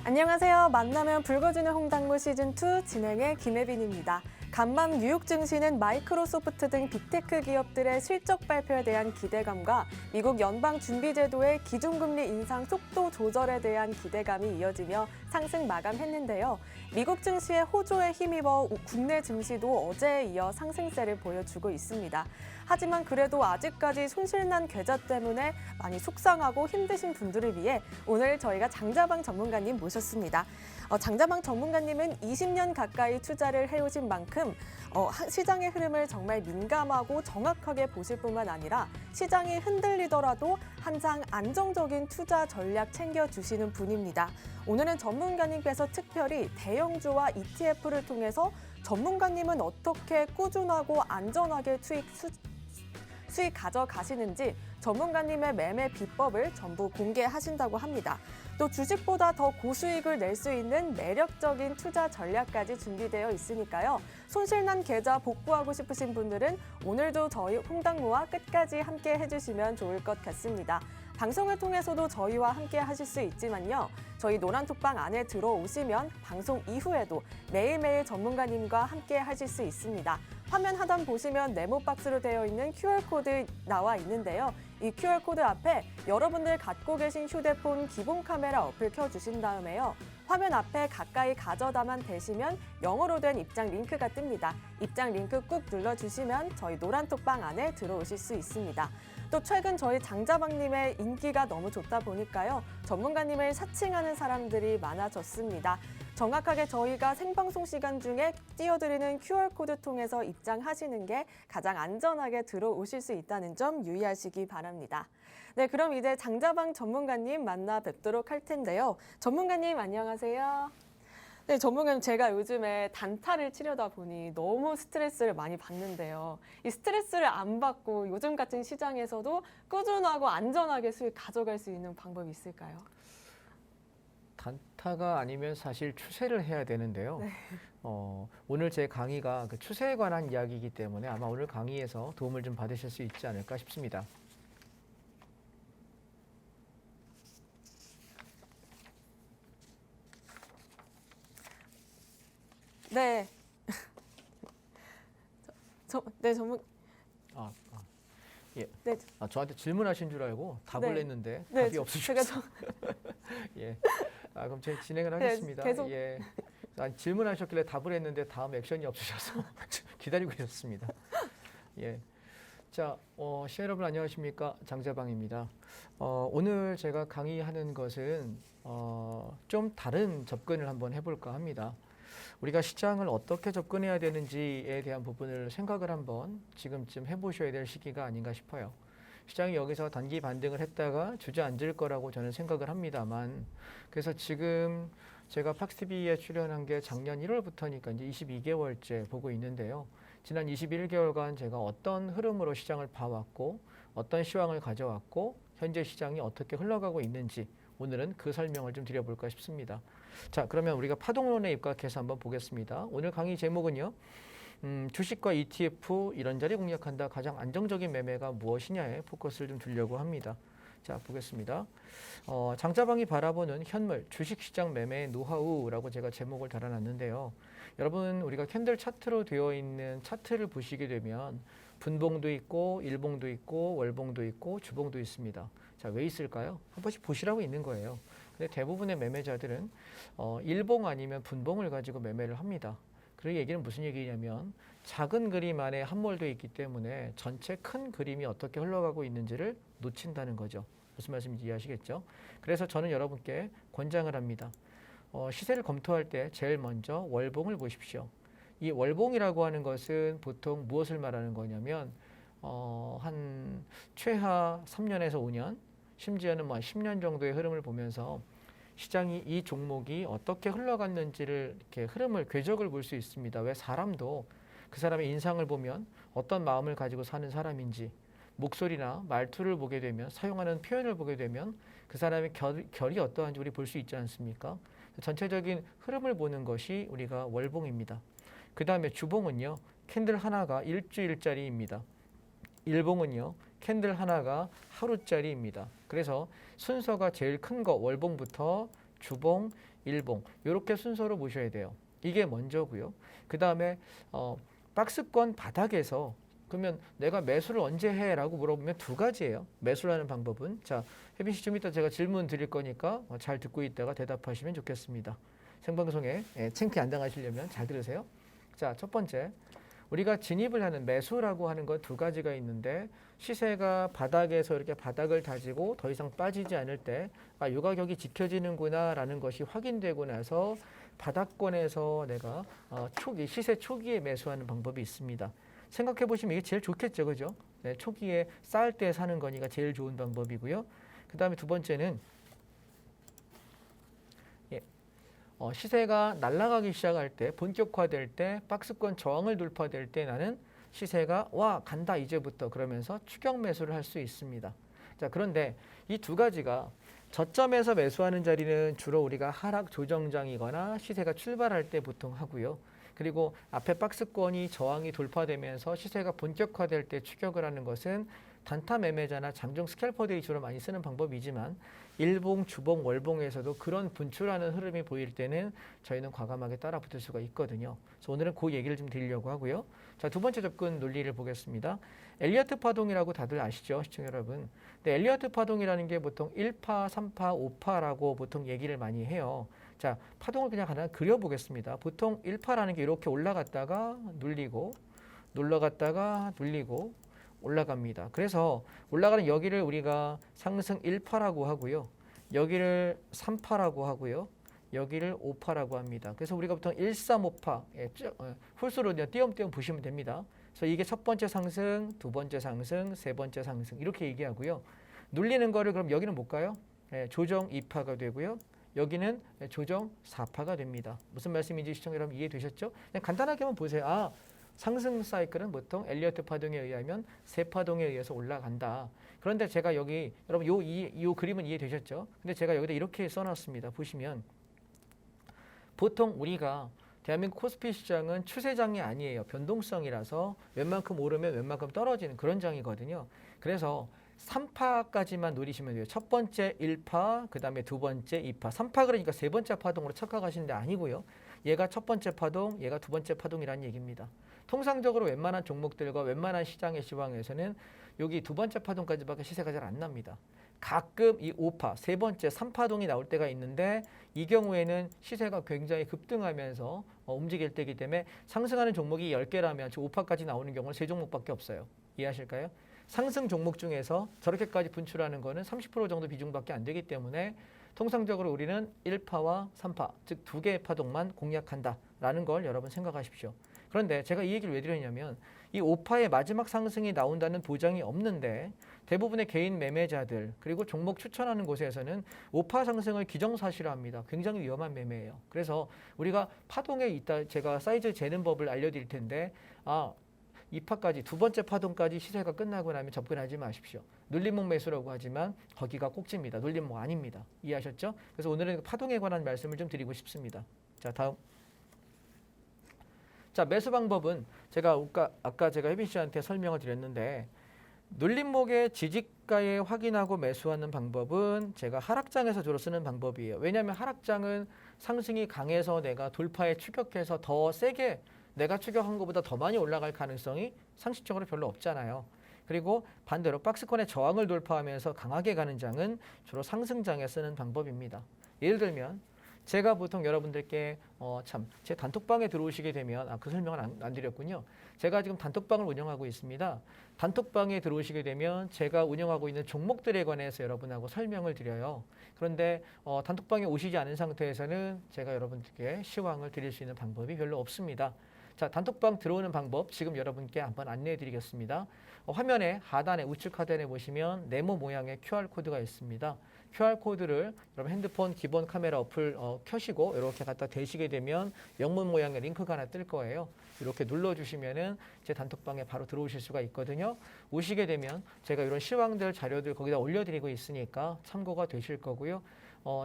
안녕하세요. 만나면 붉어지는 홍당무 시즌2 진행의 김혜빈입니다. 간밤 뉴욕 증시는 마이크로소프트 등 빅테크 기업들의 실적 발표에 대한 기대감과 미국 연방준비제도의 기준금리 인상 속도 조절에 대한 기대감이 이어지며 상승 마감했는데요. 미국 증시의 호조에 힘입어 국내 증시도 어제에 이어 상승세를 보여주고 있습니다. 하지만 그래도 아직까지 손실난 계좌 때문에 많이 속상하고 힘드신 분들을 위해 오늘 저희가 장자방 전문가님 모셨습니다. 장자방 전문가님은 20년 가까이 투자를 해오신 만큼 시장의 흐름을 정말 민감하고 정확하게 보실 뿐만 아니라 시장이 흔들리더라도 항상 안정적인 투자 전략 챙겨주시는 분입니다. 오늘은 전문가님께서 특별히 대형주와 ETF를 통해서 전문가님은 어떻게 꾸준하고 안전하게 수익 가져가시는지 전문가님의 매매 비법을 전부 공개하신다고 합니다. 또 주식보다 더 고수익을 낼 수 있는 매력적인 투자 전략까지 준비되어 있으니까요. 손실난 계좌 복구하고 싶으신 분들은 오늘도 저희 홍당무와 끝까지 함께 해주시면 좋을 것 같습니다. 방송을 통해서도 저희와 함께 하실 수 있지만요. 저희 노란톡방 안에 들어오시면 방송 이후에도 매일매일 전문가님과 함께 하실 수 있습니다. 화면 하단 보시면 네모박스로 되어 있는 QR코드 나와 있는데요. 이 QR코드 앞에 여러분들 갖고 계신 휴대폰 기본 카메라 어플 켜주신 다음에요. 화면 앞에 가까이 가져다만 대시면 영어로 된 입장 링크가 뜹니다. 입장 링크 꾹 눌러주시면 저희 노란톡방 안에 들어오실 수 있습니다. 또 최근 저희 장자방님의 인기가 너무 좋다 보니까요. 전문가님을 사칭하는 사람들이 많아졌습니다. 정확하게 저희가 생방송 시간 중에 띄워드리는 QR코드 통해서 입장하시는 게 가장 안전하게 들어오실 수 있다는 점 유의하시기 바랍니다. 네, 그럼 이제 장자방 전문가님 만나 뵙도록 할 텐데요. 전문가님 안녕하세요. 네, 전문가님 제가 요즘에 단타를 치려다 보니 너무 스트레스를 많이 받는데요. 이 스트레스를 안 받고 요즘 같은 시장에서도 꾸준하고 안전하게 수익 가져갈 수 있는 방법이 있을까요? 단타가 아니면 사실 추세를 해야 되는데요. 네. 오늘 제 강의가 그 추세에 관한 이야기이기 때문에 아마 오늘 강의에서 도움을 좀 받으실 수 있지 않을까 싶습니다. 네. 네, 예. 네. 저한테 질문하신 줄 알고 답을 네. 냈는데 네, 답이 없으셔서. 예. 그럼 제가 진행을 하겠습니다. 계속. 예. 질문하셨길래 답을 했는데 다음 액션이 없으셔서 기다리고 있었습니다. 예. 자, 시청자 여러분 안녕하십니까? 장자방입니다. 오늘 제가 강의하는 것은 좀 다른 접근을 한번 해볼까 합니다. 우리가 시장을 어떻게 접근해야 되는지에 대한 부분을 생각을 한번 지금쯤 해보셔야 될 시기가 아닌가 싶어요. 시장이 여기서 단기 반등을 했다가 주저앉을 거라고 저는 생각을 합니다만, 그래서 지금 제가 팍스TV에 출연한 게 작년 1월부터니까 이제 22개월째 보고 있는데요. 지난 21개월간 제가 어떤 흐름으로 시장을 봐왔고 어떤 시황을 가져왔고 현재 시장이 어떻게 흘러가고 있는지 오늘은 그 설명을 좀 드려볼까 싶습니다. 자, 그러면 우리가 파동론에 입각해서 한번 보겠습니다. 오늘 강의 제목은요. 주식과 ETF 이런 자리 공략한다. 가장 안정적인 매매가 무엇이냐에 포커스를 좀 두려고 합니다. 자, 보겠습니다. 장자방이 바라보는 현물 주식시장 매매의 노하우라고 제가 제목을 달아놨는데요. 여러분 우리가 캔들 차트로 되어 있는 차트를 보시게 되면 분봉도 있고 일봉도 있고 월봉도 있고 주봉도 있습니다. 자, 왜 있을까요? 한 번씩 보시라고 있는 거예요. 근데 대부분의 매매자들은 일봉 아니면 분봉을 가지고 매매를 합니다. 그 얘기는 무슨 얘기냐면 작은 그림 안에 함몰되어 있기 때문에 전체 큰 그림이 어떻게 흘러가고 있는지를 놓친다는 거죠. 무슨 말씀인지 이해하시겠죠? 그래서 저는 여러분께 권장을 합니다. 시세를 검토할 때 제일 먼저 월봉을 보십시오. 이 월봉이라고 하는 것은 보통 무엇을 말하는 거냐면 한 최하 3년에서 5년, 심지어는 뭐 10년 정도의 흐름을 보면서 시장이 이 종목이 어떻게 흘러갔는지를 이렇게 흐름을 궤적을 볼 수 있습니다. 왜 사람도 그 사람의 인상을 보면 어떤 마음을 가지고 사는 사람인지 목소리나 말투를 보게 되면 사용하는 표현을 보게 되면 그 사람의 결이 어떠한지 우리 볼 수 있지 않습니까? 전체적인 흐름을 보는 것이 우리가 월봉입니다. 그 다음에 주봉은요. 캔들 하나가 일주일짜리입니다. 일봉은요. 캔들 하나가 하루짜리입니다. 그래서 순서가 제일 큰 거 월봉부터 주봉, 일봉 이렇게 순서로 보셔야 돼요. 이게 먼저고요. 그 다음에 박스권 바닥에서 그러면 내가 매수를 언제 해? 라고 물어보면 두 가지예요. 매수를 하는 방법은. 자, 혜빈 씨 좀 이따 제가 질문 드릴 거니까 잘 듣고 있다가 대답하시면 좋겠습니다. 생방송에 창피 안 당하시려면 잘 들으세요. 자, 첫 번째. 우리가 진입을 하는 매수라고 하는 건 두 가지가 있는데 시세가 바닥에서 이렇게 바닥을 다지고 더 이상 빠지지 않을 때 아, 이 가격이 지켜지는구나 라는 것이 확인되고 나서 바닥권에서 내가 시세 초기에 매수하는 방법이 있습니다. 생각해 보시면 이게 제일 좋겠죠, 그죠? 네, 초기에 쌀 때 사는 거니까 제일 좋은 방법이고요. 그 다음에 두 번째는 시세가 날아가기 시작할 때, 본격화될 때, 박스권 저항을 돌파될 때 나는 시세가 와 간다 이제부터 그러면서 추격 매수를 할 수 있습니다. 자, 그런데 이 두 가지가 저점에서 매수하는 자리는 주로 우리가 하락 조정장이거나 시세가 출발할 때 보통 하고요. 그리고 앞에 박스권이 저항이 돌파되면서 시세가 본격화될 때 추격을 하는 것은 단타 매매자나 장중 스캘퍼들이 주로 많이 쓰는 방법이지만 일봉, 주봉, 월봉에서도 그런 분출하는 흐름이 보일 때는 저희는 과감하게 따라 붙을 수가 있거든요. 그래서 오늘은 그 얘기를 좀 드리려고 하고요. 자, 두 번째 접근 논리를 보겠습니다. 엘리어트 파동이라고 다들 아시죠, 시청자 여러분? 근데 엘리어트 파동이라는 게 보통 1파, 3파, 5파라고 보통 얘기를 많이 해요. 자, 파동을 그냥 하나 그려보겠습니다. 보통 1파라는 게 이렇게 올라갔다가 눌리고 놀러갔다가 눌리고 올라갑니다. 그래서 올라가는 여기를 우리가 상승 1파라고 하고요. 여기를 3파라고 하고요. 여기를 5파라고 합니다. 그래서 우리가 보통 1, 3, 5파 홀수로 띄엄띄엄 보시면 됩니다. 그래서 이게 첫 번째 상승, 두 번째 상승, 세 번째 상승 이렇게 얘기하고요. 눌리는 거를 그럼 여기는 뭘까요? 조정 2파가 되고요. 여기는 조정 4파가 됩니다. 무슨 말씀인지 시청자 여러분 이해되셨죠? 그냥 간단하게만 보세요. 아, 상승 사이클은 보통 엘리어트 파동에 의하면 세 파동에 의해서 올라간다. 그런데 제가 여기 여러분 요 그림은 이해되셨죠? 근데 제가 여기다 이렇게 써놨습니다. 보시면 보통 우리가 대한민국 코스피 시장은 추세장이 아니에요. 변동성이라서 웬만큼 오르면 웬만큼 떨어지는 그런 장이거든요. 그래서 3파까지만 노리시면 돼요. 첫 번째 1파, 그 다음에 두 번째 2파. 3파 그러니까 세 번째 파동으로 착각하시는데 아니고요. 얘가 첫 번째 파동, 얘가 두 번째 파동이라는 얘기입니다. 통상적으로 웬만한 종목들과 웬만한 시장의 시황에서는 여기 두 번째 파동까지밖에 시세가 잘 안 납니다. 가끔 이 5파, 세 번째 3파동이 나올 때가 있는데 이 경우에는 시세가 굉장히 급등하면서 움직일 때이기 때문에 상승하는 종목이 10개라면 저 5파까지 나오는 경우는 3종목밖에 없어요. 이해하실까요? 상승 종목 중에서 저렇게까지 분출하는 거는 30% 정도 비중밖에 안 되기 때문에 통상적으로 우리는 1파와 3파, 즉 두 개의 파동만 공략한다라는 걸 여러분 생각하십시오. 그런데 제가 이 얘기를 왜 드렸냐면 이 5파의 마지막 상승이 나온다는 보장이 없는데 대부분의 개인 매매자들 그리고 종목 추천하는 곳에서는 5파 상승을 기정사실화합니다. 굉장히 위험한 매매예요. 그래서 우리가 파동에 있다 제가 사이즈 재는 법을 알려드릴 텐데 2파까지 두 번째 파동까지 시세가 끝나고 나면 접근하지 마십시오. 눌림목 매수라고 하지만 거기가 꼭지입니다. 눌림목 아닙니다. 이해하셨죠? 그래서 오늘은 파동에 관한 말씀을 좀 드리고 싶습니다. 자, 다음. 자, 매수 방법은 제가 아까 제가 혜빈 씨한테 설명을 드렸는데 눌림목의 지지가에 확인하고 매수하는 방법은 제가 하락장에서 주로 쓰는 방법이에요. 왜냐하면 하락장은 상승이 강해서 내가 돌파에 추격해서 더 세게 내가 추격한 것보다 더 많이 올라갈 가능성이 상식적으로 별로 없잖아요. 그리고 반대로 박스권의 저항을 돌파하면서 강하게 가는 장은 주로 상승장에 쓰는 방법입니다. 예를 들면 제가 보통 여러분들께 제 단톡방에 들어오시게 되면 그 설명을 안 드렸군요. 제가 지금 단톡방을 운영하고 있습니다. 단톡방에 들어오시게 되면 제가 운영하고 있는 종목들에 관해서 여러분하고 설명을 드려요. 그런데 단톡방에 오시지 않은 상태에서는 제가 여러분들께 시황을 드릴 수 있는 방법이 별로 없습니다. 자, 단톡방 들어오는 방법 지금 여러분께 한번 안내해 드리겠습니다. 화면에 하단에 우측 하단에 보시면 네모 모양의 QR코드가 있습니다. QR코드를 여러분 핸드폰 기본 카메라 어플 켜시고 이렇게 갖다 대시게 되면 영문 모양의 링크가 하나 뜰 거예요. 이렇게 눌러주시면은 제 단톡방에 바로 들어오실 수가 있거든요. 오시게 되면 제가 이런 시황들 자료들 거기다 올려드리고 있으니까 참고가 되실 거고요.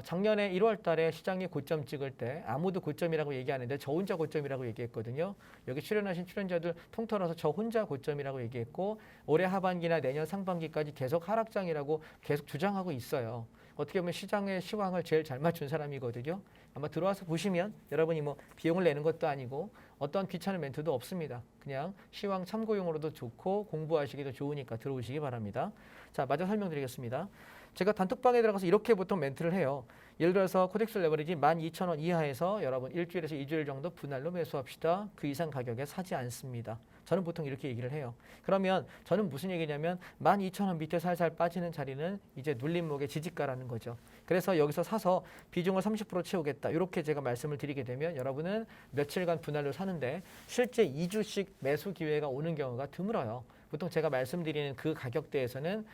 작년에 1월 달에 시장이 고점 찍을 때 아무도 고점이라고 얘기 안 했는데 저 혼자 고점이라고 얘기했거든요. 여기 출연하신 출연자들 통틀어서 저 혼자 고점이라고 얘기했고 올해 하반기나 내년 상반기까지 계속 하락장이라고 계속 주장하고 있어요. 어떻게 보면 시장의 시황을 제일 잘 맞춘 사람이거든요. 아마 들어와서 보시면 여러분이 뭐 비용을 내는 것도 아니고 어떤 귀찮은 멘트도 없습니다. 그냥 시황 참고용으로도 좋고 공부하시기도 좋으니까 들어오시기 바랍니다. 자, 마저 설명드리겠습니다. 제가 단톡방에 들어가서 이렇게 보통 멘트를 해요. 예를 들어서 코덱스 레버리지 12,000원 이하에서 여러분 일주일에서 2주일 정도 분할로 매수합시다. 그 이상 가격에 사지 않습니다. 저는 보통 이렇게 얘기를 해요. 그러면 저는 무슨 얘기냐면 12,000원 밑에 살살 빠지는 자리는 이제 눌림목의 지지가라는 거죠. 그래서 여기서 사서 비중을 30% 채우겠다. 이렇게 제가 말씀을 드리게 되면 여러분은 며칠간 분할로 사는데 실제 2주씩 매수 기회가 오는 경우가 드물어요. 보통 제가 말씀드리는 그 가격대에서는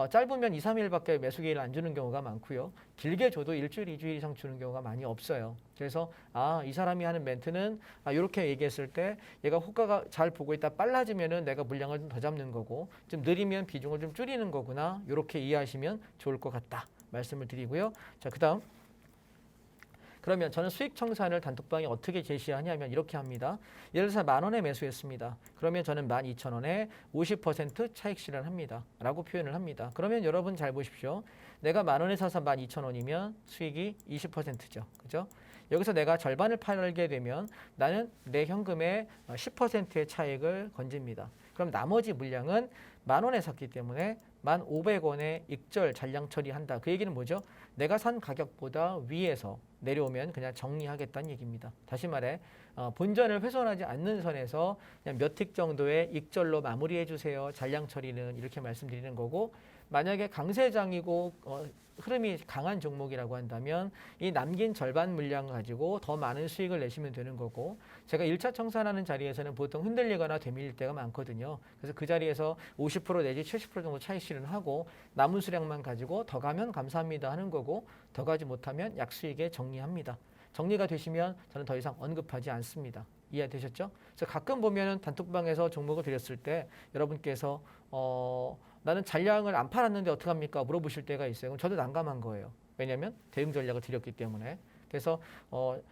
짧으면 2, 3일밖에 매수 기회를 안 주는 경우가 많고요. 길게 줘도 일주일, 2주일 이상 주는 경우가 많이 없어요. 그래서 이 사람이 하는 멘트는 이렇게 얘기했을 때 얘가 호가가 잘 보고 있다 빨라지면은 내가 물량을 좀 더 잡는 거고 좀 느리면 비중을 좀 줄이는 거구나. 이렇게 이해하시면 좋을 것 같다. 말씀을 드리고요. 자, 그다음 그러면 저는 수익 청산을 단톡방에 어떻게 제시하냐면 이렇게 합니다. 예를 들어서 10,000원에 매수했습니다. 그러면 저는 12,000원에 50% 차익 실현합니다. 라고 표현을 합니다. 그러면 여러분 잘 보십시오. 내가 10,000원에 사서 12,000원이면 수익이 20%죠. 그죠? 여기서 내가 절반을 팔게 되면 나는 내 현금의 10%의 차익을 건집니다. 그럼 나머지 물량은 10,000원에 샀기 때문에 1,500원에 익절 잔량 처리한다. 그 얘기는 뭐죠? 내가 산 가격보다 위에서 내려오면 그냥 정리하겠다는 얘기입니다. 다시 말해 본전을 훼손하지 않는 선에서 그냥 몇 틱 정도의 익절로 마무리해 주세요. 잔량 처리는 이렇게 말씀드리는 거고 만약에 강세장이고 흐름이 강한 종목이라고 한다면 이 남긴 절반 물량 가지고 더 많은 수익을 내시면 되는 거고 제가 1차 청산하는 자리에서는 보통 흔들리거나 되밀릴 때가 많거든요. 그래서 그 자리에서 50% 내지 70% 정도 차익 실현하고 남은 수량만 가지고 더 가면 감사합니다 하는 거고 더 가지 못하면 약수익에 정리합니다. 정리가 되시면 저는 더 이상 언급하지 않습니다. 이해되셨죠? 그래서 가끔 보면은 단톡방에서 종목을 드렸을 때 여러분께서 나는 잔량을 안 팔았는데 어떡합니까? 물어보실 때가 있어요. 그럼 저도 난감한 거예요. 왜냐하면 대응 전략을 드렸기 때문에. 그래서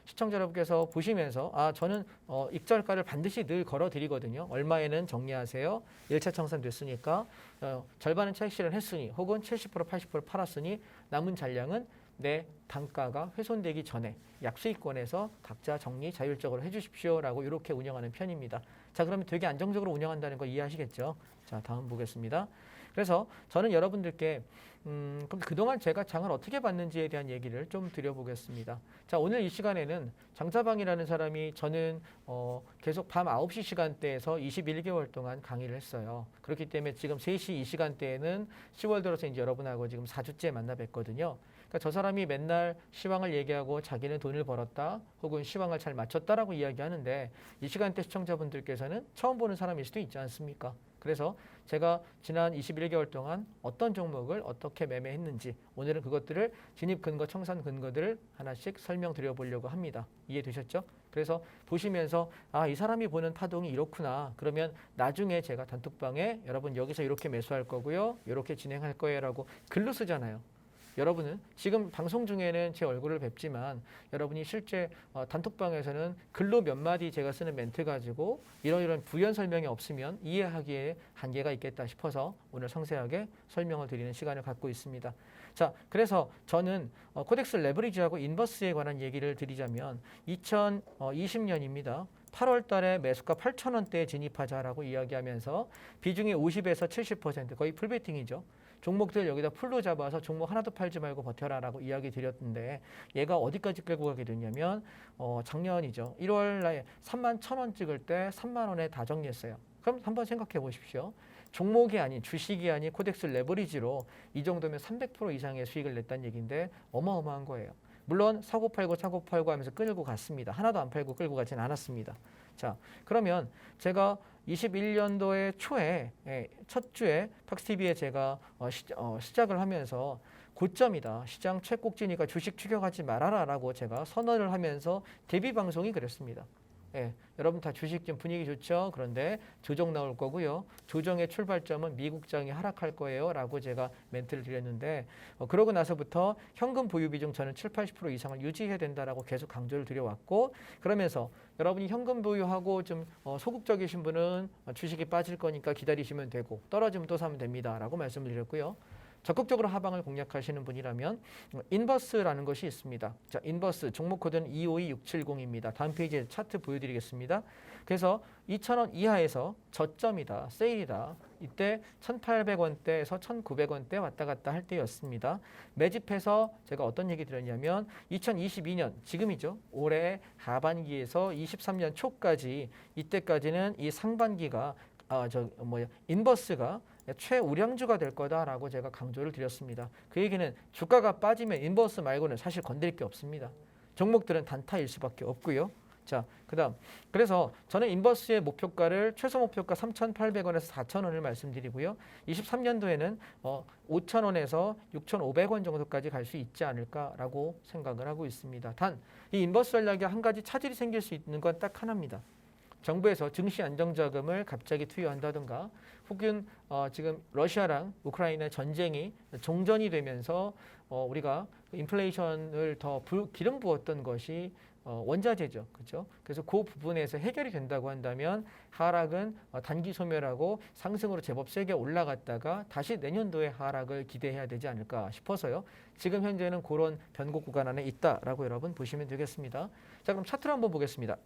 시청자 여러분께서 보시면서 저는 익절가를 반드시 늘 걸어드리거든요. 얼마에는 정리하세요. 1차 청산 됐으니까 절반은 차익 실현했으니 혹은 70% 80% 팔았으니 남은 잔량은 내 단가가 훼손되기 전에 약수익권에서 각자 정리 자율적으로 해주십시오라고 이렇게 운영하는 편입니다. 자, 그러면 되게 안정적으로 운영한다는 거 이해하시겠죠? 자, 다음 보겠습니다. 그래서 저는 여러분들께 그럼 그동안 제가 장을 어떻게 봤는지에 대한 얘기를 좀 드려보겠습니다. 자, 오늘 이 시간에는 장자방이라는 사람이 저는 계속 밤 9시 시간대에서 21개월 동안 강의를 했어요. 그렇기 때문에 지금 3시 이 시간대에는 10월 들어서 이제 여러분하고 지금 4주째 만나 뵀거든요. 그러니까 저 사람이 맨날 시황을 얘기하고 자기는 돈을 벌었다 혹은 시황을 잘 맞췄다라고 이야기하는데 이 시간대 시청자분들께서는 처음 보는 사람일 수도 있지 않습니까? 그래서 제가 지난 21개월 동안 어떤 종목을 어떻게 매매했는지 오늘은 그것들을 진입 근거, 청산 근거들을 하나씩 설명드려 보려고 합니다. 이해되셨죠? 그래서 보시면서 이 사람이 보는 파동이 이렇구나. 그러면 나중에 제가 단톡방에 여러분 여기서 이렇게 매수할 거고요. 이렇게 진행할 거예요 라고 글로 쓰잖아요. 여러분은 지금 방송 중에는 제 얼굴을 뵙지만 여러분이 실제 단톡방에서는 글로 몇 마디 제가 쓰는 멘트 가지고 이런 부연 설명이 없으면 이해하기에 한계가 있겠다 싶어서 오늘 상세하게 설명을 드리는 시간을 갖고 있습니다. 자, 그래서 저는 코덱스 레버리지하고 인버스에 관한 얘기를 드리자면 2020년입니다. 8월 달에 매수가 8,000원대에 진입하자라고 이야기하면서 비중이 50에서 70% 거의 풀베팅이죠. 종목들 여기다 풀로 잡아서 종목 하나도 팔지 말고 버텨라라고 이야기 드렸는데 얘가 어디까지 끌고 가게 됐냐면 작년이죠. 1월 날에 31,000원 찍을 때 3만 원에 다 정리했어요. 그럼 한번 생각해 보십시오. 종목이 아닌 주식이 아닌 코덱스 레버리지로 이 정도면 300% 이상의 수익을 냈다는 얘기인데 어마어마한 거예요. 물론 사고 팔고 하면서 끌고 갔습니다. 하나도 안 팔고 끌고 가진 않았습니다. 자, 그러면 제가 21년도의 초에 첫 주에 팍스TV에 제가 시작을 하면서 고점이다. 시장 최꼭지니까 주식 추격하지 말아라 라고 제가 선언을 하면서 데뷔 방송이 그랬습니다. 여러분 다 주식 좀 분위기 좋죠? 그런데 조정 나올 거고요. 조정의 출발점은 미국장이 하락할 거예요 라고 제가 멘트를 드렸는데 그러고 나서부터 현금 보유 비중 저는 7, 80% 이상을 유지해야 된다라고 계속 강조를 드려왔고 그러면서 여러분이 현금 보유하고 좀 소극적이신 분은 주식이 빠질 거니까 기다리시면 되고 떨어지면 또 사면 됩니다 라고 말씀을 드렸고요. 적극적으로 하방을 공략하시는 분이라면 인버스라는 것이 있습니다. 자, 인버스 종목 코드는 252670입니다. 다음 페이지에 차트 보여드리겠습니다. 그래서 2,000원 이하에서 저점이다, 세일이다. 이때 1,800원대에서 1,900원대 왔다 갔다 할 때였습니다. 매집해서 제가 어떤 얘기 드렸냐면 2022년 지금이죠. 올해 하반기에서 23년 초까지 이때까지는 이 상반기가 인버스가 최우량주가 될 거다라고 제가 강조를 드렸습니다. 그 얘기는 주가가 빠지면 인버스 말고는 사실 건드릴 게 없습니다. 종목들은 단타일 수밖에 없고요. 자, 그다음 그래서 저는 인버스의 목표가를 최소 목표가 3,800원에서 4,000원을 말씀드리고요. 23년도에는 5,000원에서 6,500원 정도까지 갈 수 있지 않을까라고 생각을 하고 있습니다. 단 이 인버스 전략에 한 가지 차질이 생길 수 있는 건 딱 하나입니다. 정부에서 증시 안정자금을 갑자기 투여한다든가 혹은 지금 러시아랑 우크라이나 전쟁이 종전이 되면서 우리가 인플레이션을 더 기름 부었던 것이 원자재죠. 그렇죠? 그래서 그 부분에서 해결이 된다고 한다면 하락은 단기 소멸하고 상승으로 제법 세게 올라갔다가 다시 내년도에 하락을 기대해야 되지 않을까 싶어서요. 지금 현재는 그런 변곡 구간 안에 있다라고 여러분 보시면 되겠습니다. 자, 그럼 차트를 한번 보겠습니다.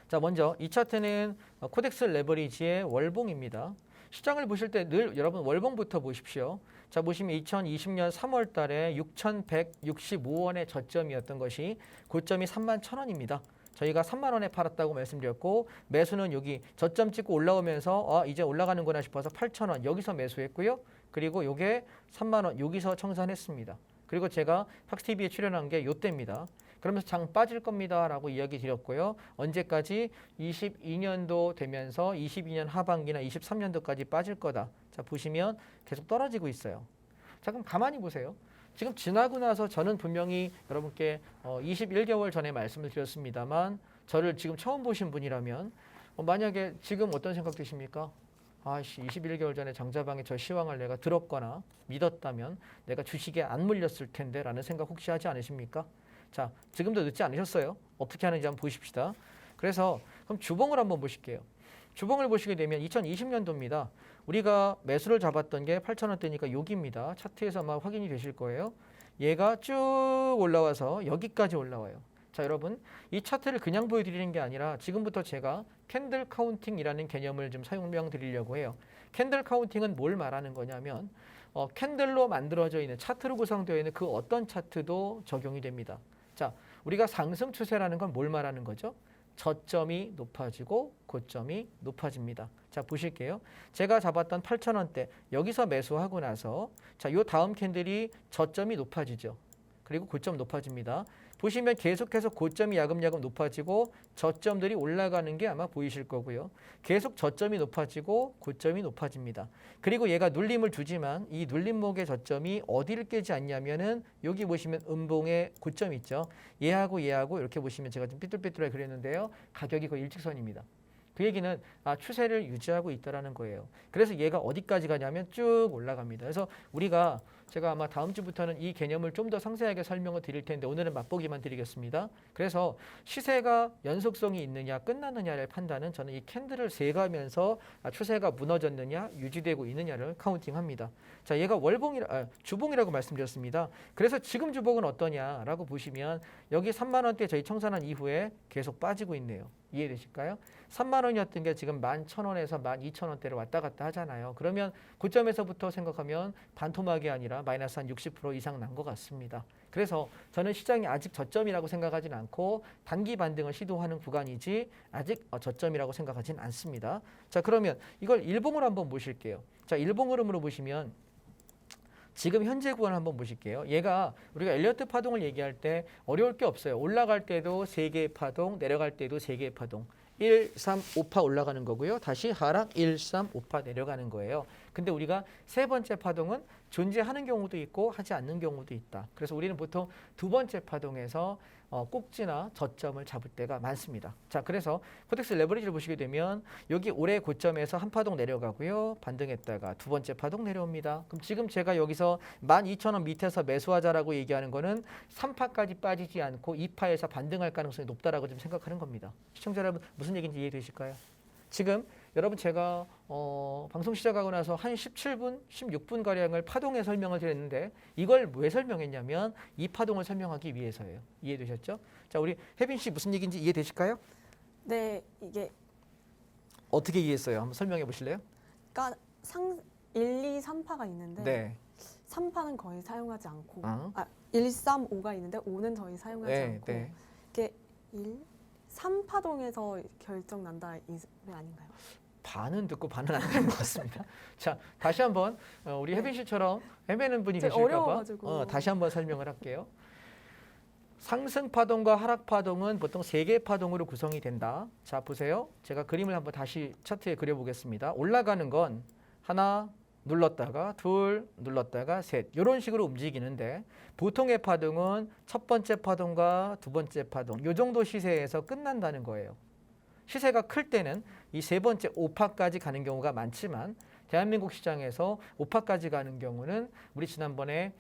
자, 먼저 이 차트는 코덱스 레버리지의 월봉입니다. 시장을 보실 때 늘 여러분 월봉부터 보십시오. 자, 보시면 2020년 3월 달에 6,165원의 저점이었던 것이 고점이 31,000원입니다. 저희가 3만 원에 팔았다고 말씀드렸고 매수는 여기 저점 찍고 올라오면서 이제 올라가는구나 싶어서 8,000원 여기서 매수했고요. 그리고 요게 3만 원 여기서 청산했습니다. 그리고 제가 팍스TV에 출연한 게 요때입니다. 그러면서 장 빠질 겁니다 라고 이야기 드렸고요. 언제까지? 22년도 되면서 22년 하반기나 23년도까지 빠질 거다. 자, 보시면 계속 떨어지고 있어요. 자, 그럼 가만히 보세요. 지금 지나고 나서 저는 분명히 여러분께 21개월 전에 말씀을 드렸습니다만 저를 지금 처음 보신 분이라면 만약에 지금 어떤 생각 드십니까? 21개월 전에 장자방에 저 시황을 내가 들었거나 믿었다면 내가 주식에 안 물렸을 텐데 라는 생각 혹시 하지 않으십니까? 자, 지금도 늦지 않으셨어요. 어떻게 하는지 한번 보십시다. 그래서 그럼 주봉을 한번 보실게요. 주봉을 보시게 되면 2020년도입니다. 우리가 매수를 잡았던 게 8,000원대니까 여기입니다. 차트에서 아마 확인이 되실 거예요. 얘가 쭉 올라와서 여기까지 올라와요. 자, 여러분 이 차트를 그냥 보여드리는 게 아니라 지금부터 제가 캔들 카운팅이라는 개념을 좀 설명드리려고 해요. 캔들 카운팅은 뭘 말하는 거냐면 캔들로 만들어져 있는 차트로 구성되어 있는 그 어떤 차트도 적용이 됩니다. 자, 우리가 상승 추세라는 건 뭘 말하는 거죠? 저점이 높아지고 고점이 높아집니다. 자, 보실게요. 제가 잡았던 8,000원대 여기서 매수하고 나서 자, 요 다음 캔들이 저점이 높아지죠. 그리고 고점 높아집니다. 보시면 계속해서 고점이 야금야금 높아지고 저점들이 올라가는 게 아마 보이실 거고요. 계속 저점이 높아지고 고점이 높아집니다. 그리고 얘가 눌림을 주지만 이 눌림목의 저점이 어디를 깨지 않냐면은 여기 보시면 음봉의 고점 있죠. 얘하고 이렇게 보시면 제가 좀 삐뚤빼뚤하게 그렸는데요. 가격이 거의 일직선입니다. 그 얘기는 추세를 유지하고 있다라는 거예요. 그래서 얘가 어디까지 가냐면 쭉 올라갑니다. 그래서 우리가 제가 아마 다음 주부터는 이 개념을 좀 더 상세하게 설명을 드릴 텐데 오늘은 맛보기만 드리겠습니다. 그래서 시세가 연속성이 있느냐 끝나느냐를 판단은 저는 이 캔들을 세가면서 추세가 무너졌느냐 유지되고 있느냐를 카운팅합니다. 자, 얘가 주봉이라고 말씀드렸습니다. 그래서 지금 주봉은 어떠냐라고 보시면 여기 3만 원대 저희 청산한 이후에 계속 빠지고 있네요. 이해되실까요? 3만 원이었던 게 지금 11,000원에서 12,000원대로 왔다 갔다 하잖아요. 그러면 고점에서부터 생각하면 반토막이 아니라 마이너스 한 60% 이상 난 것 같습니다. 그래서 저는 시장이 아직 저점이라고 생각하진 않고 단기 반등을 시도하는 구간이지 아직 저점이라고 생각하진 않습니다. 자, 그러면 이걸 일봉으로 한번 보실게요. 자, 일봉 흐름으로 보시면 지금 현재 구간을 한번 보실게요. 얘가 우리가 엘리어트 파동을 얘기할 때 어려울 게 없어요. 올라갈 때도 3개의 파동, 내려갈 때도 3개의 파동. 1, 3, 5파 올라가는 거고요. 다시 하락 1, 3, 5파 내려가는 거예요. 근데 우리가 세 번째 파동은 존재하는 경우도 있고 하지 않는 경우도 있다. 그래서 우리는 보통 두 번째 파동에서 꼭지나 저점을 잡을 때가 많습니다. 자, 그래서 코덱스 레버리지를 보시게 되면 여기 올해 고점에서 한 파동 내려가고요. 반등했다가 두 번째 파동 내려옵니다. 그럼 지금 제가 여기서 12,000원 밑에서 매수하자라고 얘기하는 거는 3파까지 빠지지 않고 2파에서 반등할 가능성이 높다라고 좀 생각하는 겁니다. 시청자 여러분 무슨 얘기인지 이해되실까요? 지금 여러분 제가 방송 시작하고 나서 한 17분, 16분 가량을 파동의 설명을 드렸는데 이걸 왜 설명했냐면 이 파동을 설명하기 위해서예요. 이해되셨죠? 자, 우리 혜빈 씨 무슨 얘기인지 이해되실까요? 네, 이게 어떻게 이해했어요? 한번 설명해 보실래요? 그러니까 1, 2, 3파가 있는데 네. 3파는 거의 사용하지 않고 1, 3, 5가 있는데 5는 거의 사용하지 네, 않고 네. 이게 3파동에서 결정 난다 이 소리 아닌가요? 반은 듣고 반은 안 되는 것 같습니다. 자, 다시 한번 우리 혜빈 씨처럼 헤매는 분이 제가 계실까 봐 어려워가지고. 다시 한번 설명을 할게요. 상승 파동과 하락 파동은 보통 세 개의 파동으로 구성이 된다. 자, 보세요. 제가 그림을 한번 다시 차트에 그려보겠습니다. 올라가는 건 하나 눌렀다가 둘 눌렀다가 셋 이런 식으로 움직이는데 보통의 파동은 첫 번째 파동과 두 번째 파동 이 정도 시세에서 끝난다는 거예요. 시세가 클 때는 이 세 번째 5파까지 가는 경우가 많지만 대한민국 시장에서 5파까지 가는 경우는 우리 지난번에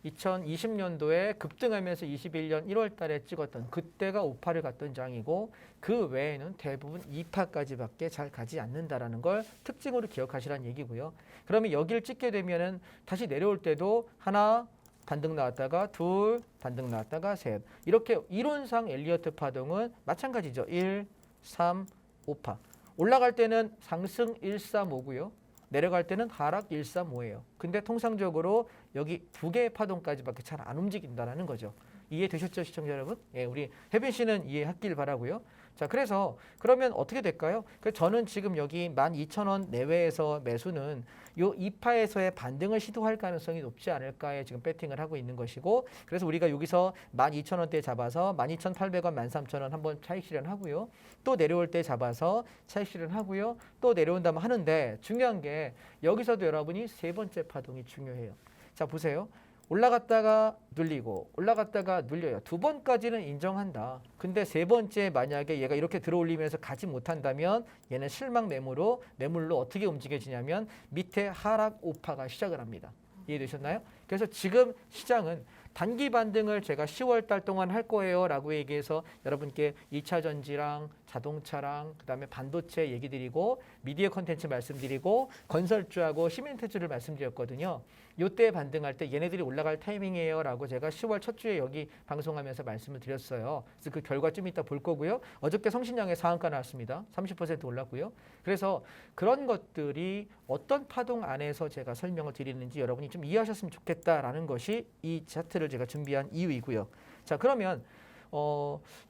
2020년도에 급등하면서 21년 1월 달에 찍었던 그때가 5파를 갔던 장이고 그 외에는 대부분 2파까지밖에 잘 가지 않는다라는 걸 특징으로 기억하시라는 얘기고요. 그러면 여기를 찍게 되면은 다시 내려올 때도 하나 반등 나왔다가 둘 반등 나왔다가 셋 이렇게 이론상 엘리어트 파동은 마찬가지죠. 1, 3, 5파. 올라갈 때는 상승 1, 3, 5고요. 내려갈 때는 하락 1, 3, 5예요. 근데 통상적으로 여기 두 개의 파동까지밖에 잘 안 움직인다는 거죠. 이해되셨죠, 시청자 여러분? 예, 우리 혜빈 씨는 이해하길 바라고요. 자, 그래서 그러면 어떻게 될까요? 저는 지금 여기 12,000원 내외에서 매수는 요 2파에서의 반등을 시도할 가능성이 높지 않을까에 지금 배팅을 하고 있는 것이고 그래서 우리가 여기서 12,000원대 잡아서 12,800원, 13,000원 한번 차익 실현하고요. 또 내려올 때 잡아서 차익 실현하고요. 또 내려온다면 하는데 중요한 게 여기서도 여러분이 세 번째 파동이 중요해요. 자, 보세요. 올라갔다가 눌리고 올라갔다가 눌려요. 두 번까지는 인정한다. 근데 세 번째 만약에 얘가 이렇게 들어올리면서 가지 못한다면 얘는 실망 매물로 어떻게 움직여지냐면 밑에 하락 5파가 시작을 합니다. 이해되셨나요? 그래서 지금 시장은 단기 반등을 제가 10월 달 동안 할 거예요 라고 얘기해서 여러분께 2차 전지랑 자동차랑 그다음에 반도체 얘기 드리고 미디어 콘텐츠 말씀드리고 건설주하고 시멘트주를 말씀드렸거든요. 요때 반등할 때 얘네들이 올라갈 타이밍이에요 라고 제가 10월 첫 주에 여기 방송하면서 말씀을 드렸어요. 그래서 그 결과 좀 이따 볼 거고요. 어저께 성신양의 상한가 나왔습니다. 30% 올랐고요. 그래서 그런 것들이 어떤 파동 안에서 제가 설명을 드리는지 여러분이 좀 이해하셨으면 좋겠다라는 것이 이 차트를 제가 준비한 이유이고요. 자, 그러면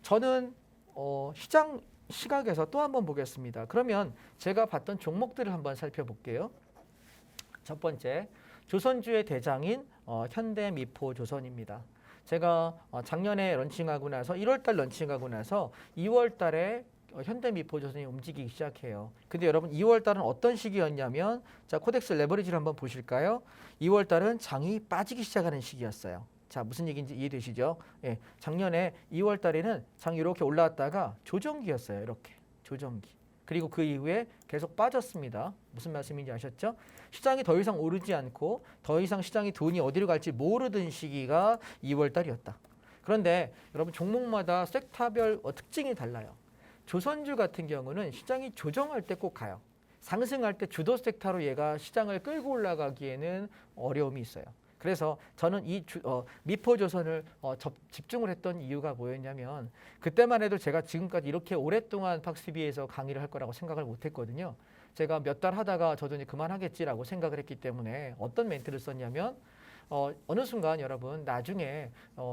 저는 시장 시각에서 또 한번 보겠습니다. 그러면 제가 봤던 종목들을 한번 살펴볼게요. 첫 번째, 조선주의 대장인 현대미포조선입니다. 제가 작년에 런칭하고 나서 1월 달 런칭하고 나서 2월 달에 현대미포조선이 움직이기 시작해요. 근데 여러분 2월 달은 어떤 시기였냐면 자, 코덱스 레버리지를 한번 보실까요? 2월 달은 장이 빠지기 시작하는 시기였어요. 자, 무슨 얘기인지 이해되시죠? 예, 작년에 2월 달에는 장이 이렇게 올라왔다가 조정기였어요. 이렇게 조정기. 그리고 그 이후에 계속 빠졌습니다. 무슨 말씀인지 아셨죠? 시장이 더 이상 오르지 않고 더 이상 시장이 돈이 어디로 갈지 모르던 시기가 2월 달이었다. 그런데 여러분 종목마다 섹터별 특징이 달라요. 조선주 같은 경우는 시장이 조정할 때 꼭 가요. 상승할 때 주도 섹터로 얘가 시장을 끌고 올라가기에는 어려움이 있어요. 그래서 저는 이 미포조선을 집중을 했던 이유가 뭐였냐면 그때만 해도 제가 지금까지 이렇게 오랫동안 팍스비에서 강의를 할 거라고 생각을 못했거든요. 제가 몇 달 하다가 저도 이제 그만하겠지라고 생각을 했기 때문에 어떤 멘트를 썼냐면 어느 순간 여러분 나중에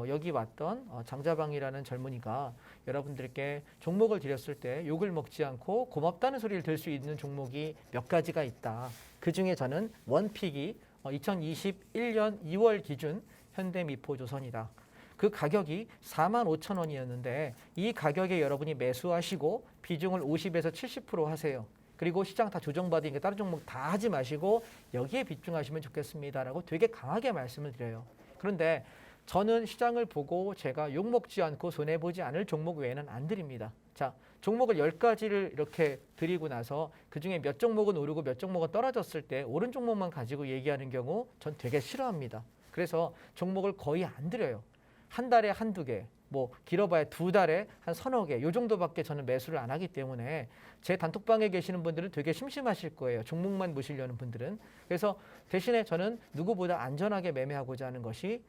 여기 왔던 장자방이라는 젊은이가 여러분들께 종목을 드렸을 때 욕을 먹지 않고 고맙다는 소리를 들 수 있는 종목이 몇 가지가 있다. 그중에 저는 원픽이 2021년 2월 기준 현대미포조선이다. 그 가격이 45,000원이었는데 이 가격에 여러분이 매수하시고 비중을 50에서 70% 하세요. 그리고 시장 다 조정받으니까 다른 종목 다 하지 마시고 여기에 집중하시면 좋겠습니다라고 되게 강하게 말씀을 드려요. 그런데 저는 시장을 보고 제가 욕먹지 않고 손해보지 않을 종목 외에는 안 드립니다. 자, 종목을 10가지를 이렇게 드리고 나서 그중에 몇 종목은 오르고 몇 종목은 떨어졌을 때 오른 종목만 가지고 얘기하는 경우 전 되게 싫어합니다. 그래서 종목을 거의 안 드려요. 한 달에 한두 개, 뭐 길어봐야 2달에 한 서너 개 요 정도밖에 저는 매수를 안 하기 때문에 제 단톡방에 계시는 분들은 되게 심심하실 거예요. 종목만 보시려는 분들은. 그래서 대신에 저는 누구보다 안전하게 매매하고자 하는 것이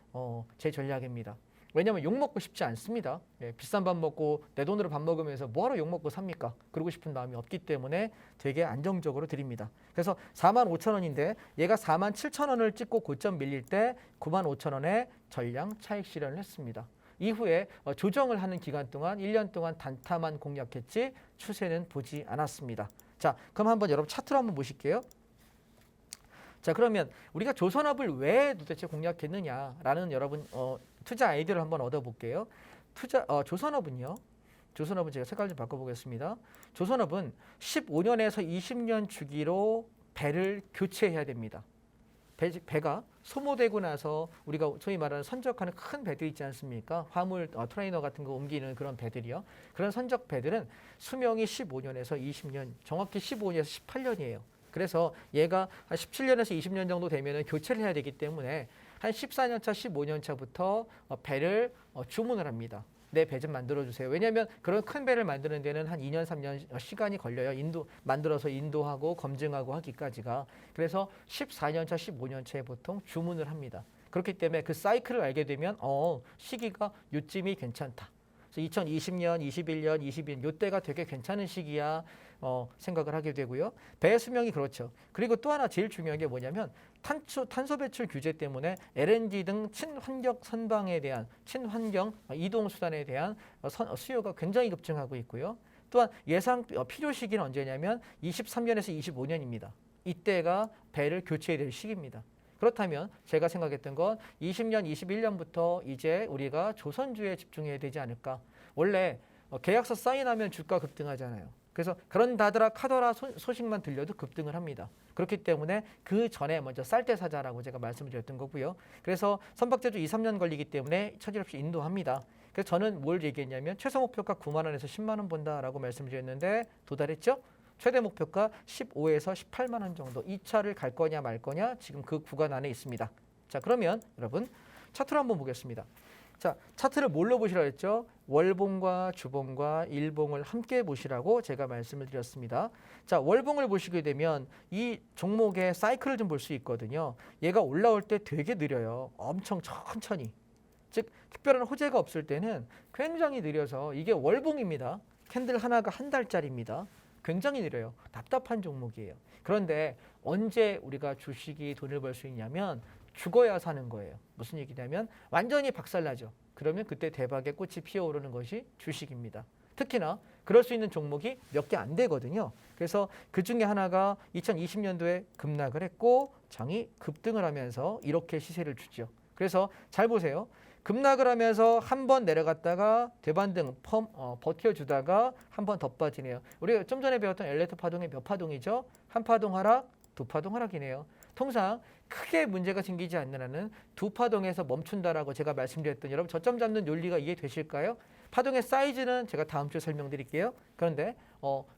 제 전략입니다. 왜냐하면 욕 먹고 싶지 않습니다. 예, 비싼 밥 먹고 내 돈으로 밥 먹으면서 뭐하러 욕 먹고 삽니까? 그러고 싶은 마음이 없기 때문에 되게 안정적으로 드립니다. 그래서 45,000원인데 얘가 47,000원을 찍고 고점 밀릴 때 95,000원에 전량 차익 실현을 했습니다. 이후에 조정을 하는 기간 동안 1년 동안 단타만 공략했지 추세는 보지 않았습니다. 자, 그럼 한번 여러분 차트로 한번 보실게요. 자, 그러면 우리가 조선업을 왜 도대체 공략했느냐라는 여러분 투자 아이디어를 한번 얻어볼게요. 조선업은 제가 색깔 좀 바꿔보겠습니다. 조선업은 15년에서 20년 주기로 배를 교체해야 됩니다. 배가 소모되고 나서 우리가 소위 말하는 선적하는 큰 배들 있지 않습니까? 화물 트레이너 같은 거 옮기는 그런 배들이요. 그런 선적 배들은 수명이 15년에서 20년, 정확히 15년에서 18년이에요. 그래서 얘가 한 17년에서 20년 정도 되면 교체를 해야 되기 때문에 한 14년 차, 15년 차부터 배를 주문을 합니다. 내 배 좀 만들어주세요. 왜냐하면 그런 큰 배를 만드는 데는 한 2년, 3년 시간이 걸려요. 만들어서 인도하고 검증하고 하기까지가. 그래서 14년 차, 15년 차에 보통 주문을 합니다. 그렇기 때문에 그 사이클을 알게 되면 시기가 요쯤이 괜찮다. 2020년, 21년, 22년 이때가 되게 괜찮은 시기야 생각을 하게 되고요. 배의 수명이 그렇죠. 그리고 또 하나 제일 중요한 게 뭐냐면 탄소 배출 규제 때문에 LNG 등 친환경 선방에 대한 친환경 이동 수단에 대한 수요가 굉장히 급증하고 있고요. 또한 예상 필요 시기는 언제냐면 23년에서 25년입니다. 이때가 배를 교체해야 될 시기입니다. 그렇다면 제가 생각했던 건 20년, 21년부터 이제 우리가 조선주에 집중해야 되지 않을까. 원래 계약서 사인하면 주가 급등하잖아요. 그래서 그런다더라 카더라 소식만 들려도 급등을 합니다. 그렇기 때문에 그 전에 먼저 쌀 때 사자라고 제가 말씀드렸던 거고요. 그래서 선박제조 2, 3년 걸리기 때문에 처질없이 인도합니다. 그래서 저는 뭘 얘기했냐면 최소 목표가 9만 원에서 10만 원 본다라고 말씀드렸는데 도달했죠? 최대 목표가 15에서 18만 원 정도. 이 차를 갈 거냐 말 거냐 지금 그 구간 안에 있습니다. 자, 그러면 여러분 차트를 한번 보겠습니다. 자, 차트를 뭘로 보시라고 했죠? 월봉과 주봉과 일봉을 함께 보시라고 제가 말씀을 드렸습니다. 자, 월봉을 보시게 되면 이 종목의 사이클을 좀 볼 수 있거든요. 얘가 올라올 때 되게 느려요. 엄청 천천히. 즉 특별한 호재가 없을 때는 굉장히 느려서 이게 월봉입니다. 캔들 하나가 한 달짜리입니다. 굉장히 느려요. 답답한 종목이에요. 그런데 언제 우리가 주식이 돈을 벌 수 있냐면 죽어야 사는 거예요. 무슨 얘기냐면 완전히 박살나죠. 그러면 그때 대박의 꽃이 피어오르는 것이 주식입니다. 특히나 그럴 수 있는 종목이 몇 개 안 되거든요. 그래서 그 중에 하나가 2020년도에 급락을 했고 장이 급등을 하면서 이렇게 시세를 주죠. 그래서 잘 보세요. 급락을 하면서 한 번 내려갔다가 대반등 버텨주다가 한 번 더 빠지네요. 우리가 좀 전에 배웠던 엘리트 파동이 몇 파동이죠? 한 파동 하락, 두 파동 하락이네요. 통상 크게 문제가 생기지 않는 한은 두 파동에서 멈춘다라고 제가 말씀드렸던 여러분 저점 잡는 논리가 이해되실까요? 파동의 사이즈는 제가 다음 주에 설명드릴게요. 그런데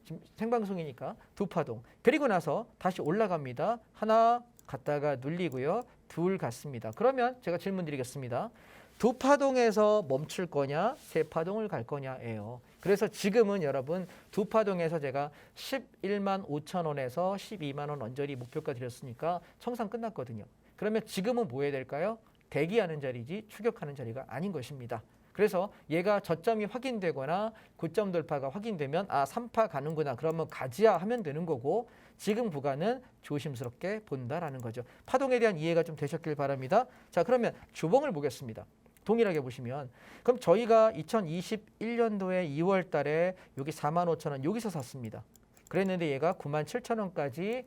지금 생방송이니까 두 파동. 그리고 나서 다시 올라갑니다. 하나 갔다가 눌리고요. 둘 갔습니다. 그러면 제가 질문 드리겠습니다. 두 파동에서 멈출 거냐, 세 파동을 갈 거냐예요. 그래서 지금은 여러분 두 파동에서 제가 11만 5천 원에서 12만 원 언저리 목표가 드렸으니까 청산 끝났거든요. 그러면 지금은 뭐 해야 될까요? 대기하는 자리지 추격하는 자리가 아닌 것입니다. 그래서 얘가 저점이 확인되거나 고점 돌파가 확인되면 3파 가는구나. 그러면 가지야 하면 되는 거고 지금 구간은 조심스럽게 본다라는 거죠. 파동에 대한 이해가 좀 되셨길 바랍니다. 자, 그러면 주봉을 보겠습니다. 동일하게 보시면 그럼 저희가 2021년도에 2월 달에 여기 45,000원 여기서 샀습니다. 그랬는데 얘가 97,000원까지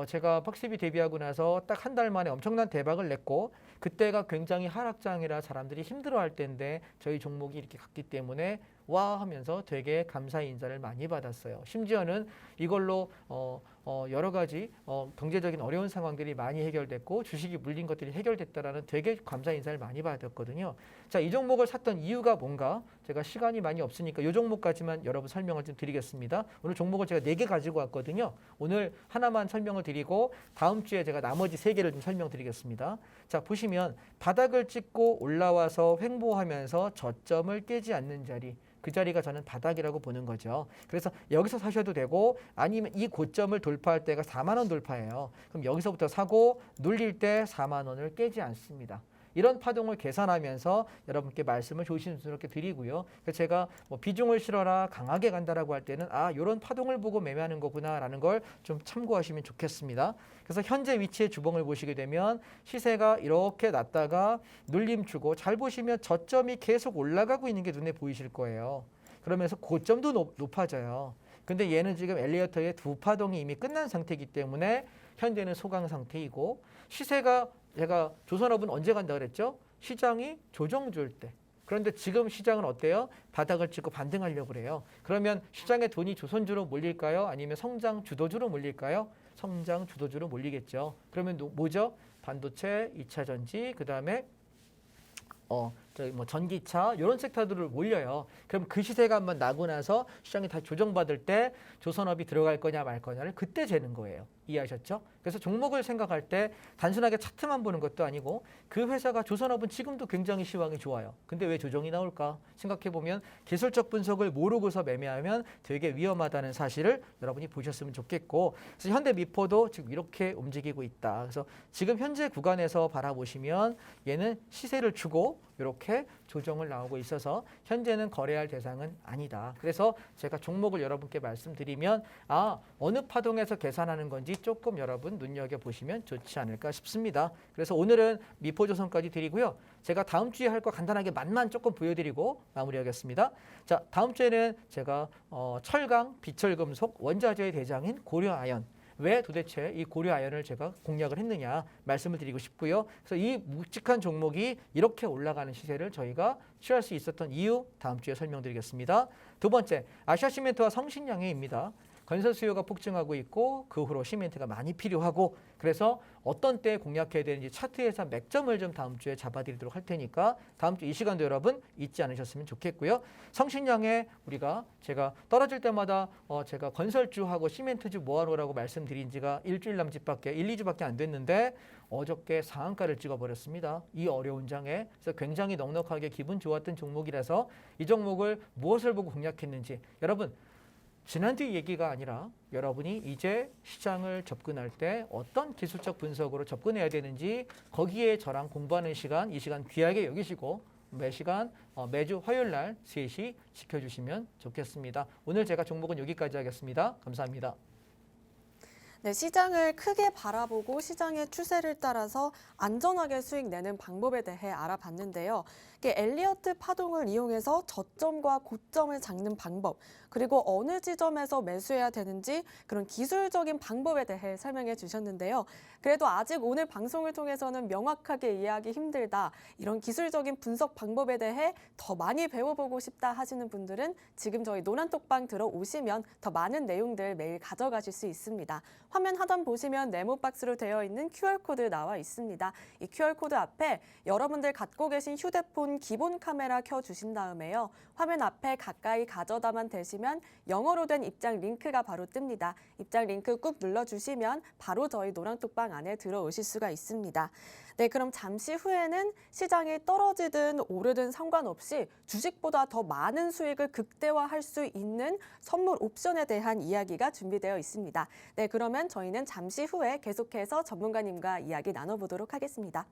제가 팍시비 데뷔하고 나서 딱 한 달 만에 엄청난 대박을 냈고 그때가 굉장히 하락장이라 사람들이 힘들어할 때인데 저희 종목이 이렇게 갔기 때문에 와 하면서 되게 감사 인사를 많이 받았어요. 심지어는 이걸로 여러 가지 경제적인 어려운 상황들이 많이 해결됐고 주식이 물린 것들이 해결됐다라는 되게 감사 인사를 많이 받았거든요. 자, 이 종목을 샀던 이유가 뭔가 제가 시간이 많이 없으니까 이 종목까지만 여러분 설명을 좀 드리겠습니다. 오늘 종목을 제가 4개 가지고 왔거든요. 오늘 하나만 설명을 드리고 다음 주에 제가 나머지 3개를 좀 설명드리겠습니다. 자, 보시면 바닥을 찍고 올라와서 횡보하면서 저점을 깨지 않는 자리, 그 자리가 저는 바닥이라고 보는 거죠. 그래서 여기서 사셔도 되고 아니면 이 고점을 돌파할 때가 4만 원 돌파예요. 그럼 여기서부터 사고 눌릴 때 4만 원을 깨지 않습니다. 이런 파동을 계산하면서 여러분께 말씀을 조심스럽게 드리고요. 그래서 제가 뭐 비중을 실어라 강하게 간다라고 할 때는 이런 파동을 보고 매매하는 거구나라는 걸 좀 참고하시면 좋겠습니다. 그래서 현재 위치의 주봉을 보시게 되면 시세가 이렇게 났다가 눌림 주고 잘 보시면 저점이 계속 올라가고 있는 게 눈에 보이실 거예요. 그러면서 고점도 높아져요. 근데 얘는 지금 엘리어터의 두 파동이 이미 끝난 상태이기 때문에 현재는 소강 상태이고 시세가 제가 조선업은 언제 간다 그랬죠? 시장이 조정 줄 때. 그런데 지금 시장은 어때요? 바닥을 찍고 반등하려고 그래요. 그러면 시장의 돈이 조선주로 몰릴까요? 아니면 성장 주도주로 몰릴까요? 성장 주도주로 몰리겠죠. 그러면 뭐죠? 반도체, 2차 전지, 그다음에 전기차 이런 섹터들을 몰려요. 그럼 그 시세가 한번 나고 나서 시장이 다 조정받을 때 조선업이 들어갈 거냐 말 거냐를 그때 재는 거예요. 이해하셨죠? 그래서 종목을 생각할 때 단순하게 차트만 보는 것도 아니고 그 회사가 조선업은 지금도 굉장히 시황이 좋아요. 근데 왜 조정이 나올까? 생각해보면 기술적 분석을 모르고서 매매하면 되게 위험하다는 사실을 여러분이 보셨으면 좋겠고, 그래서 현대미포도 지금 이렇게 움직이고 있다. 그래서 지금 현재 구간에서 바라보시면 얘는 시세를 주고 이렇게 조정을 나오고 있어서 현재는 거래할 대상은 아니다. 그래서 제가 종목을 여러분께 말씀드리면 어느 파동에서 계산하는 건지 조금 여러분 눈여겨보시면 좋지 않을까 싶습니다. 그래서 오늘은 미포조선까지 드리고요. 제가 다음 주에 할 거 간단하게 맛만 조금 보여드리고 마무리하겠습니다. 자, 다음 주에는 제가 철강, 비철금속, 원자재의 대장인 고려아연, 왜 도대체 이 고려아연을 제가 공략을 했느냐 말씀을 드리고 싶고요. 그래서 이 묵직한 종목이 이렇게 올라가는 시세를 저희가 취할 수 있었던 이유 다음 주에 설명드리겠습니다. 두 번째, 아시아시멘트와 성신양해입니다. 건설 수요가 폭증하고 있고 그 후로 시멘트가 많이 필요하고, 그래서 어떤 때 공략해야 되는지 차트에서 맥점을 좀 다음 주에 잡아드리도록 할 테니까 다음 주 이 시간도 여러분 잊지 않으셨으면 좋겠고요. 성신양해 우리가 제가 떨어질 때마다 제가 건설주하고 시멘트주 모아놓으라고 말씀드린 지가 일주일 남짓밖에 1-2주밖에 안 됐는데 어저께 상한가를 찍어버렸습니다. 이 어려운 장에. 그래서 굉장히 넉넉하게 기분 좋았던 종목이라서 이 종목을 무엇을 보고 공략했는지 여러분 지난 뒤 얘기가 아니라 여러분이 이제 시장을 접근할 때 어떤 기술적 분석으로 접근해야 되는지 거기에 저랑 공부하는 시간, 이 시간 귀하게 여기시고 매주 화요일 날 3시 지켜주시면 좋겠습니다. 오늘 제가 종목은 여기까지 하겠습니다. 감사합니다. 네, 시장을 크게 바라보고 시장의 추세를 따라서 안전하게 수익 내는 방법에 대해 알아봤는데요. 엘리어트 파동을 이용해서 저점과 고점을 잡는 방법, 그리고 어느 지점에서 매수해야 되는지 그런 기술적인 방법에 대해 설명해 주셨는데요. 그래도 아직 오늘 방송을 통해서는 명확하게 이해하기 힘들다, 이런 기술적인 분석 방법에 대해 더 많이 배워보고 싶다 하시는 분들은 지금 저희 노란톡방 들어오시면 더 많은 내용들 매일 가져가실 수 있습니다. 화면 하단 보시면 네모박스로 되어 있는 QR코드 나와 있습니다. 이 QR코드 앞에 여러분들 갖고 계신 휴대폰 기본 카메라 켜주신 다음에요. 화면 앞에 가까이 가져다만 대시면 영어로 된 입장 링크가 바로 뜹니다. 입장 링크 꾹 눌러주시면 바로 저희 노란톡방 안에 들어오실 수가 있습니다. 네, 그럼 잠시 후에는 시장이 떨어지든 오르든 상관없이 주식보다 더 많은 수익을 극대화할 수 있는 선물 옵션에 대한 이야기가 준비되어 있습니다. 네, 그러면 저희는 잠시 후에 계속해서 전문가님과 이야기 나눠보도록 하겠습니다.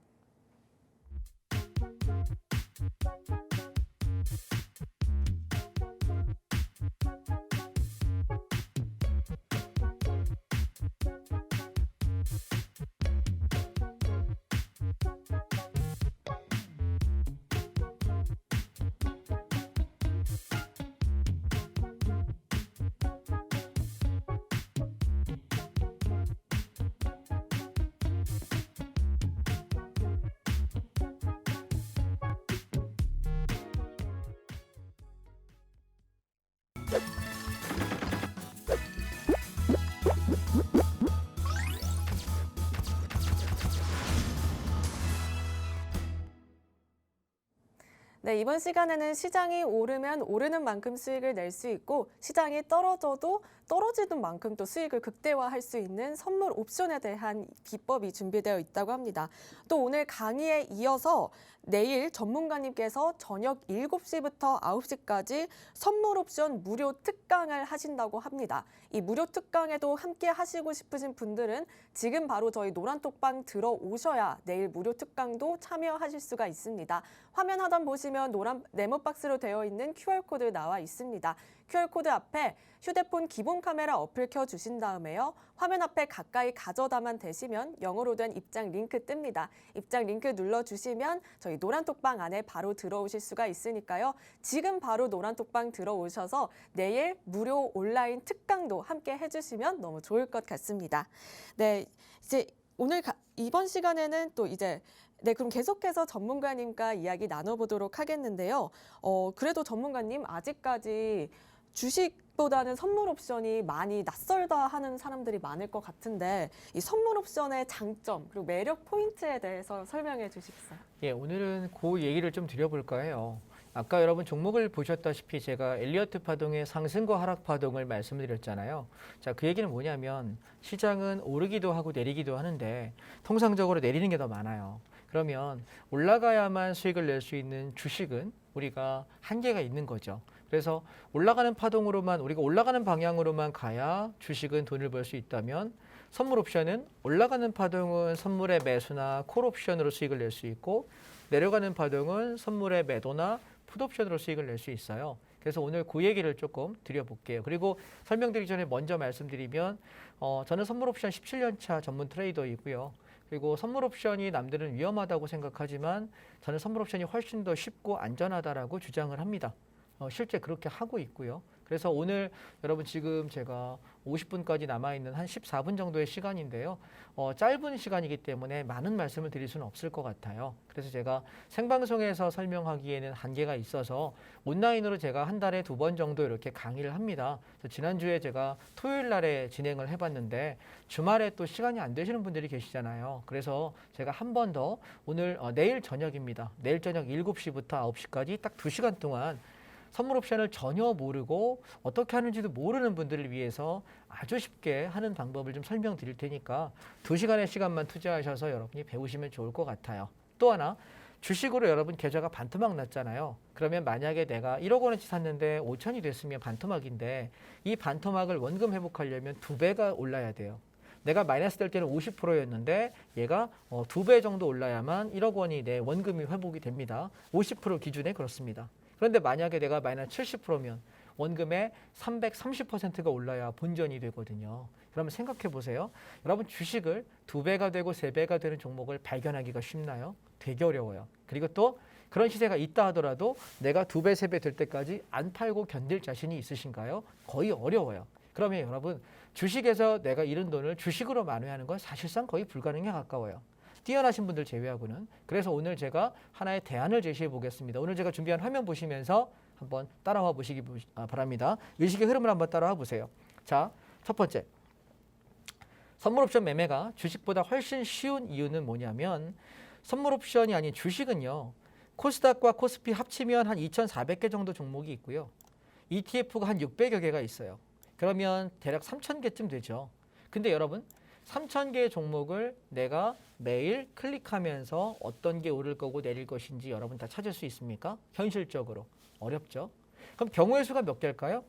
네, 이번 시간에는 시장이 오르면 오르는 만큼 수익을 낼 수 있고 시장이 떨어져도 떨어지는 만큼 또 수익을 극대화할 수 있는 선물 옵션에 대한 기법이 준비되어 있다고 합니다. 또 오늘 강의에 이어서 내일 전문가님께서 저녁 7시부터 9시까지 선물 옵션 무료 특강을 하신다고 합니다. 이 무료 특강에도 함께 하시고 싶으신 분들은 지금 바로 저희 노란톡방 들어오셔야 내일 무료 특강도 참여하실 수가 있습니다. 화면 하단 보시면 노란 네모박스로 되어 있는 QR코드 나와 있습니다. QR코드 앞에 휴대폰 기본 카메라 어플 켜주신 다음에요. 화면 앞에 가까이 가져다만 대시면 영어로 된 입장 링크 뜹니다. 입장 링크 눌러주시면 저희 노란톡방 안에 바로 들어오실 수가 있으니까요. 지금 바로 노란톡방 들어오셔서 내일 무료 온라인 특강도 함께 해주시면 너무 좋을 것 같습니다. 네, 이제 이번 시간에는 또 이제 네, 그럼 계속해서 전문가님과 이야기 나눠보도록 하겠는데요. 그래도 전문가님 아직까지 주식보다는 선물 옵션이 많이 낯설다 하는 사람들이 많을 것 같은데 이 선물 옵션의 장점 그리고 매력 포인트에 대해서 설명해 주시겠어요? 예, 오늘은 그 얘기를 좀 드려볼까 해요. 아까 여러분 종목을 보셨다시피 제가 엘리어트 파동의 상승과 하락 파동을 말씀드렸잖아요. 자, 그 얘기는 뭐냐면 시장은 오르기도 하고 내리기도 하는데 통상적으로 내리는 게 더 많아요. 그러면 올라가야만 수익을 낼 수 있는 주식은 우리가 한계가 있는 거죠. 그래서 올라가는 파동으로만 우리가 올라가는 방향으로만 가야 주식은 돈을 벌 수 있다면 선물 옵션은 올라가는 파동은 선물의 매수나 콜 옵션으로 수익을 낼 수 있고 내려가는 파동은 선물의 매도나 풋 옵션으로 수익을 낼 수 있어요. 그래서 오늘 그 얘기를 조금 드려볼게요. 그리고 설명드리기 전에 먼저 말씀드리면 저는 선물 옵션 17년 차 전문 트레이더이고요. 그리고 선물 옵션이 남들은 위험하다고 생각하지만 저는 선물 옵션이 훨씬 더 쉽고 안전하다라고 주장을 합니다. 실제 그렇게 하고 있고요. 그래서 오늘 여러분 지금 제가 50분까지 남아있는 한 14분 정도의 시간인데요. 짧은 시간이기 때문에 많은 말씀을 드릴 수는 없을 것 같아요. 그래서 제가 생방송에서 설명하기에는 한계가 있어서 온라인으로 제가 한 달에 2번 정도 이렇게 강의를 합니다. 지난주에 제가 토요일 날에 진행을 해봤는데 주말에 또 시간이 안 되시는 분들이 계시잖아요. 그래서 제가 한 번 더 오늘 내일 저녁입니다. 내일 저녁 7시부터 9시까지 딱 2시간 동안 선물 옵션을 전혀 모르고 어떻게 하는지도 모르는 분들을 위해서 아주 쉽게 하는 방법을 좀 설명드릴 테니까 2시간의 시간만 투자하셔서 여러분이 배우시면 좋을 것 같아요. 또 하나, 주식으로 여러분 계좌가 반토막 났잖아요. 그러면 만약에 내가 1억 원어치 샀는데 5천이 됐으면 반토막인데 이 반토막을 원금 회복하려면 2배가 올라야 돼요. 내가 마이너스 될 때는 50%였는데 얘가 2배 정도 올라야만 1억 원이 내 원금이 회복이 됩니다. 50% 기준에 그렇습니다. 그런데 만약에 내가 마이너스 70%면 원금의 330%가 올라야 본전이 되거든요. 그러면 생각해 보세요. 여러분 주식을 2배가 되고 3배가 되는 종목을 발견하기가 쉽나요? 되게 어려워요. 그리고 또 그런 시세가 있다 하더라도 내가 2배, 3배 될 때까지 안 팔고 견딜 자신이 있으신가요? 거의 어려워요. 그러면 여러분 주식에서 내가 잃은 돈을 주식으로 만회하는 건 사실상 거의 불가능에 가까워요. 뛰어나신 분들 제외하고는. 그래서 오늘 제가 하나의 대안을 제시해 보겠습니다. 오늘 제가 준비한 화면 보시면서 한번 따라와 보시기 바랍니다. 의식의 흐름을 한번 따라와 보세요. 자, 첫 번째. 선물 옵션 매매가 주식보다 훨씬 쉬운 이유는 뭐냐면 선물 옵션이 아닌 주식은요. 코스닥과 코스피 합치면 한 2,400개 정도 종목이 있고요. ETF가 한 600여 개가 있어요. 그러면 대략 3,000개쯤 되죠. 근데 여러분 3,000개의 종목을 내가 매일 클릭하면서 어떤 게 오를 거고 내릴 것인지 여러분 다 찾을 수 있습니까? 현실적으로 어렵죠. 그럼 경우의 수가 몇 개일까요?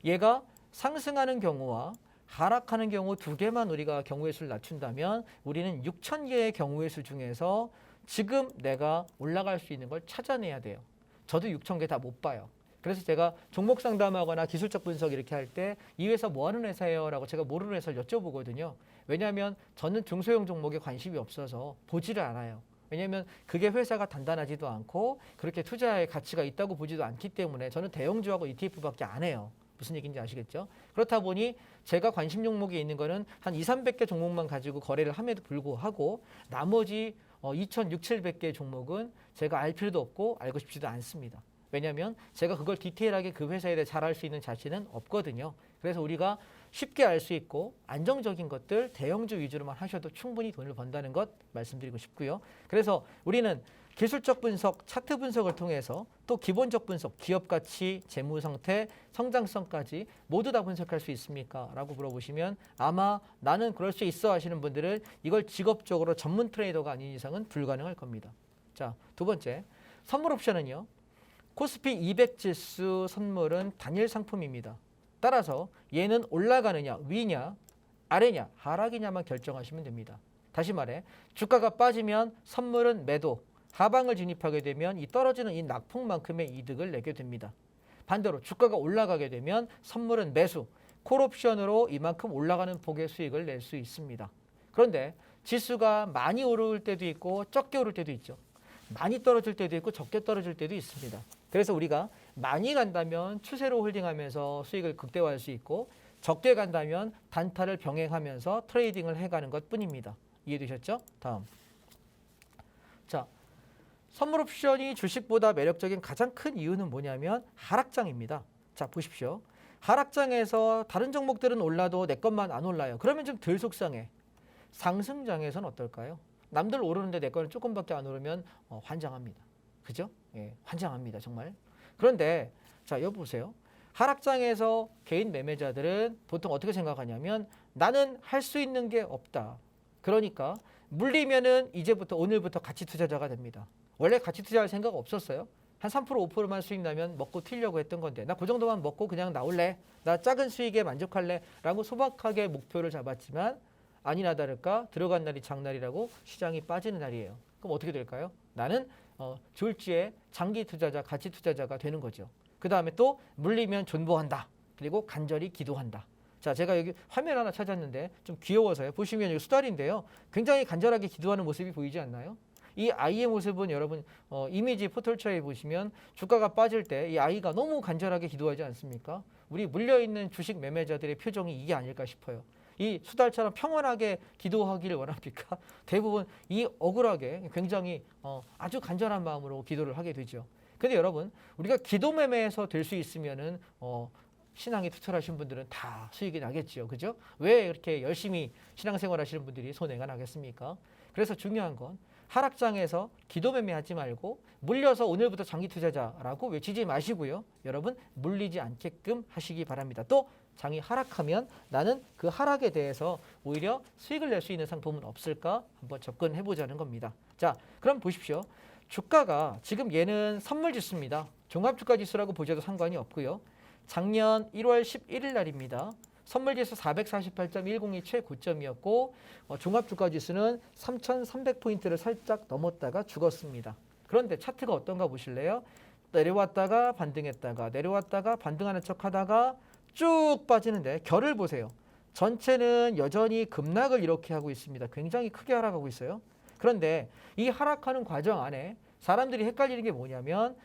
얘가 상승하는 경우와 하락하는 경우 2개만 우리가 경우의 수를 낮춘다면 우리는 6,000개의 경우의 수 중에서 지금 내가 올라갈 수 있는 걸 찾아내야 돼요. 저도 6,000개 다 못 봐요. 그래서 제가 종목 상담하거나 기술적 분석 이렇게 할 때 이 회사 뭐 하는 회사예요? 라고 제가 모르는 회사를 여쭤보거든요. 왜냐하면 저는 중소형 종목에 관심이 없어서 보지를 않아요. 왜냐하면 그게 회사가 단단하지도 않고 그렇게 투자의 가치가 있다고 보지도 않기 때문에 저는 대형주하고 ETF밖에 안 해요. 무슨 얘기인지 아시겠죠? 그렇다 보니 제가 관심 종목에 있는 거는 한 2,300개 종목만 가지고 거래를 함에도 불구하고 나머지 2,600~700개 종목은 제가 알 필요도 없고 알고 싶지도 않습니다. 왜냐하면 제가 그걸 디테일하게 그 회사에 대해 잘 알 수 있는 자신은 없거든요. 그래서 우리가 쉽게 알 수 있고 안정적인 것들 대형주 위주로만 하셔도 충분히 돈을 번다는 것 말씀드리고 싶고요. 그래서 우리는 기술적 분석, 차트 분석을 통해서 또 기본적 분석, 기업 가치, 재무 상태, 성장성까지 모두 다 분석할 수 있습니까? 라고 물어보시면 아마 나는 그럴 수 있어 하시는 분들은 이걸 직업적으로 전문 트레이더가 아닌 이상은 불가능할 겁니다. 자, 두 번째, 선물 옵션은요. 코스피 200 지수 선물은 단일 상품입니다. 따라서 얘는 올라가느냐, 위냐, 아래냐, 하락이냐만 결정하시면 됩니다. 다시 말해 주가가 빠지면 선물은 매도, 하방을 진입하게 되면 이 떨어지는 이 낙폭만큼의 이득을 내게 됩니다. 반대로 주가가 올라가게 되면 선물은 매수, 콜옵션으로 이만큼 올라가는 폭의 수익을 낼 수 있습니다. 그런데 지수가 많이 오를 때도 있고 적게 오를 때도 있죠. 많이 떨어질 때도 있고 적게 떨어질 때도 있습니다. 그래서 우리가 많이 간다면 추세로 홀딩하면서 수익을 극대화할 수 있고 적게 간다면 단타를 병행하면서 트레이딩을 해가는 것뿐입니다. 이해되셨죠? 다음. 자, 선물 옵션이 주식보다 매력적인 가장 큰 이유는 뭐냐면 하락장입니다. 자, 보십시오. 하락장에서 다른 종목들은 올라도 내 것만 안 올라요. 그러면 좀 덜 속상해. 상승장에서는 어떨까요? 남들 오르는데 내 거는 조금밖에 안 오르면 환장합니다. 그죠? 예, 환장합니다. 정말. 그런데 자, 여기 보세요. 하락장에서 개인 매매자들은 보통 어떻게 생각하냐면 나는 할 수 있는 게 없다. 그러니까 물리면은 이제부터 오늘부터 가치 투자자가 됩니다. 원래 가치 투자할 생각 없었어요. 한 3% 5%만 수익 나면 먹고 튀려고 했던 건데 나 그 정도만 먹고 그냥 나올래. 나 작은 수익에 만족할래. 라고 소박하게 목표를 잡았지만 아니나 다를까 들어간 날이 장날이라고 시장이 빠지는 날이에요. 그럼 어떻게 될까요? 나는 졸지에 장기 투자자, 가치 투자자가 되는 거죠. 그 다음에 또 물리면 존버한다. 그리고 간절히 기도한다. 자, 제가 여기 화면 하나 찾았는데 좀 귀여워서요. 보시면 여기 수달인데요. 굉장히 간절하게 기도하는 모습이 보이지 않나요? 이 아이의 모습은 여러분 이미지 포털처에 보시면 주가가 빠질 때 이 아이가 너무 간절하게 기도하지 않습니까? 우리 물려있는 주식 매매자들의 표정이 이게 아닐까 싶어요. 이 수달처럼 평온하게 기도하기를 원합니까? 대부분 이 억울하게 굉장히 아주 간절한 마음으로 기도를 하게 되죠. 근데 여러분 우리가 기도 매매에서 될 수 있으면은 신앙에 투철하신 분들은 다 수익이 나겠지요. 그죠? 왜 이렇게 열심히 신앙생활 하시는 분들이 손해가 나겠습니까? 그래서 중요한 건 하락장에서 기도 매매하지 말고 물려서 오늘부터 장기 투자자라고 외치지 마시고요. 여러분 물리지 않게끔 하시기 바랍니다. 또 장이 하락하면 나는 그 하락에 대해서 오히려 수익을 낼 수 있는 상품은 없을까? 한번 접근해 보자는 겁니다. 자, 그럼 보십시오. 주가가 지금 얘는 선물지수입니다. 종합주가지수라고 보셔도 상관이 없고요. 작년 1월 11일 날입니다. 선물지수 448.10이 최고점이었고 종합주가지수는 3,300포인트를 살짝 넘었다가 죽었습니다. 그런데 차트가 어떤가 보실래요? 내려왔다가 반등했다가 내려왔다가 반등하는 척하다가 쭉 빠지는데 결을 보세요. 전체는 여전히 급락을 이렇게 하고 있습니다. 굉장히 크게 하락하고 있어요. 그런데 이 하락하는 과정 안에 사람들이 헷갈리는 게 뭐냐면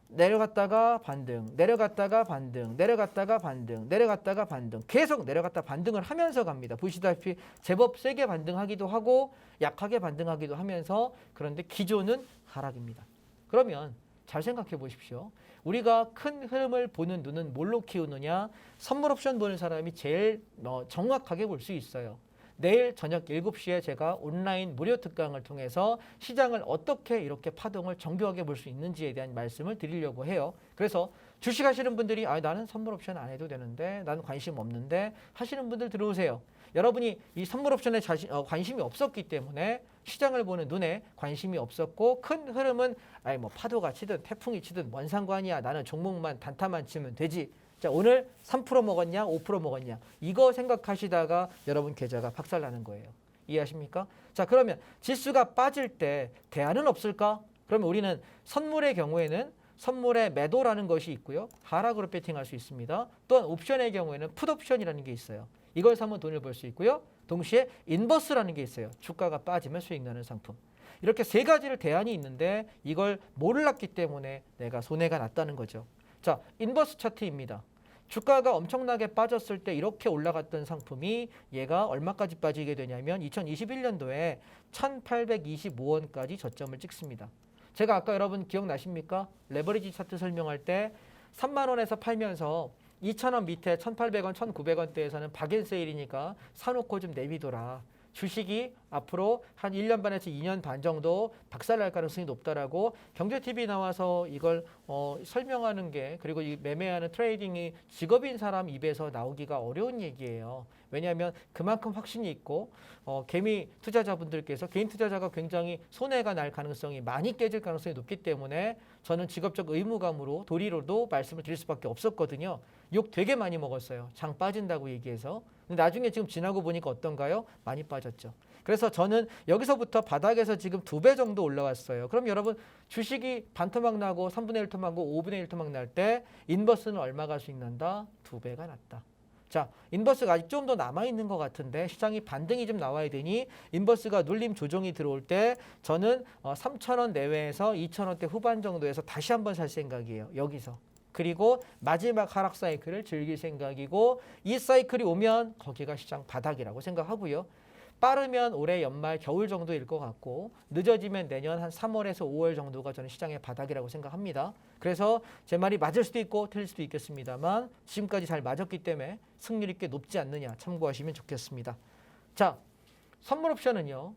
내려갔다가 반등, 내려갔다가 반등, 내려갔다가 반등, 내려갔다가 반등 계속 내려갔다 반등을 하면서 갑니다. 보시다시피 제법 세게 반등하기도 하고 약하게 반등하기도 하면서 그런데 기조는 하락입니다. 그러면 잘 생각해 보십시오. 우리가 큰 흐름을 보는 눈은 뭘로 키우느냐? 선물 옵션 보는 사람이 제일 정확하게 볼 수 있어요. 내일 저녁 7시에 제가 온라인 무료 특강을 통해서 시장을 어떻게 이렇게 파동을 정교하게 볼 수 있는지에 대한 말씀을 드리려고 해요. 그래서 주식하시는 분들이 나는 선물 옵션 안 해도 되는데 나는 관심 없는데 하시는 분들 들어오세요. 여러분이 이 선물 옵션에 관심이 없었기 때문에 시장을 보는 눈에 관심이 없었고 큰 흐름은 뭐 파도가 치든 태풍이 치든 뭔 상관이야. 나는 종목만 단타만 치면 되지. 자, 오늘 3% 먹었냐 5% 먹었냐 이거 생각하시다가 여러분 계좌가 박살나는 거예요. 이해하십니까? 자, 그러면 지수가 빠질 때 대안은 없을까? 그러면 우리는 선물의 경우에는 선물의 매도라는 것이 있고요. 하락으로 배팅할 수 있습니다. 또한 옵션의 경우에는 풋옵션이라는 게 있어요. 이걸 사면 돈을 벌 수 있고요. 동시에 인버스라는 게 있어요. 주가가 빠지면 수익 나는 상품. 이렇게 세 가지를 대안이 있는데 이걸 몰랐기 때문에 내가 손해가 났다는 거죠. 자, 인버스 차트입니다. 주가가 엄청나게 빠졌을 때 이렇게 올라갔던 상품이 얘가 얼마까지 빠지게 되냐면 2021년도에 1,825원까지 저점을 찍습니다. 제가 아까 여러분 기억나십니까? 레버리지 차트 설명할 때 3만 원에서 팔면서 2,000원 밑에 1,800원, 1,900원대에서는 박앤세일이니까 사놓고 좀 내비둬라. 주식이 앞으로 한 1년 반에서 2년 반 정도 박살날 가능성이 높다라고 경제TV 나와서 이걸 설명하는 게, 그리고 이 매매하는 트레이딩이 직업인 사람 입에서 나오기가 어려운 얘기예요. 왜냐하면 그만큼 확신이 있고 개미 투자자분들께서, 개인 투자자가 굉장히 손해가 날 가능성이, 많이 깨질 가능성이 높기 때문에 저는 직업적 의무감으로 도리로도 말씀을 드릴 수밖에 없었거든요. 욕 되게 많이 먹었어요. 장 빠진다고 얘기해서. 근데 나중에 지금 지나고 보니까 어떤가요? 많이 빠졌죠. 그래서 저는 여기서부터 바닥에서 지금 2배 정도 올라왔어요. 그럼 여러분, 주식이 반토막 나고 3분의 1 토막 나고 5분의 1 토막 날 때 인버스는 얼마가 수익 난다? 2배가 났다. 자, 인버스가 아직 좀 더 남아있는 것 같은데 시장이 반등이 좀 나와야 되니 인버스가 눌림 조정이 들어올 때 저는 3,000원 내외에서 2,000원대 후반 정도에서 다시 한번 살 생각이에요. 여기서. 그리고 마지막 하락 사이클을 즐길 생각이고, 이 사이클이 오면 거기가 시장 바닥이라고 생각하고요. 빠르면 올해 연말 겨울 정도일 것 같고, 늦어지면 내년 한 3월에서 5월 정도가 저는 시장의 바닥이라고 생각합니다. 그래서 제 말이 맞을 수도 있고 틀릴 수도 있겠습니다만 지금까지 잘 맞았기 때문에 승률이 꽤 높지 않느냐 참고하시면 좋겠습니다. 자, 선물 옵션은요.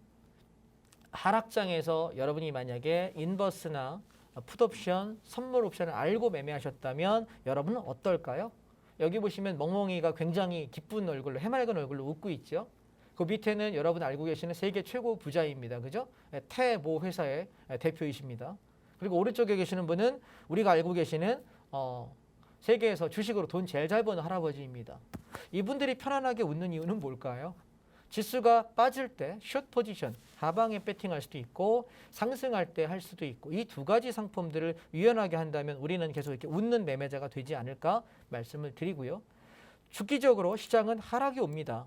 하락장에서 여러분이 만약에 인버스나 풋옵션, 선물 옵션을 알고 매매하셨다면 여러분은 어떨까요? 여기 보시면 멍멍이가 굉장히 기쁜 얼굴로, 해맑은 얼굴로 웃고 있죠. 그 밑에는 여러분 알고 계시는 세계 최고 부자입니다. 그죠? 태모 회사의 대표이십니다. 그리고 오른쪽에 계시는 분은 우리가 알고 계시는 세계에서 주식으로 돈 제일 잘 버는 할아버지입니다. 이분들이 편안하게 웃는 이유는 뭘까요? 지수가 빠질 때 숏 포지션, 하방에 배팅할 수도 있고 상승할 때 할 수도 있고, 이 2가지 상품들을 유연하게 한다면 우리는 계속 이렇게 웃는 매매자가 되지 않을까 말씀을 드리고요. 주기적으로 시장은 하락이 옵니다.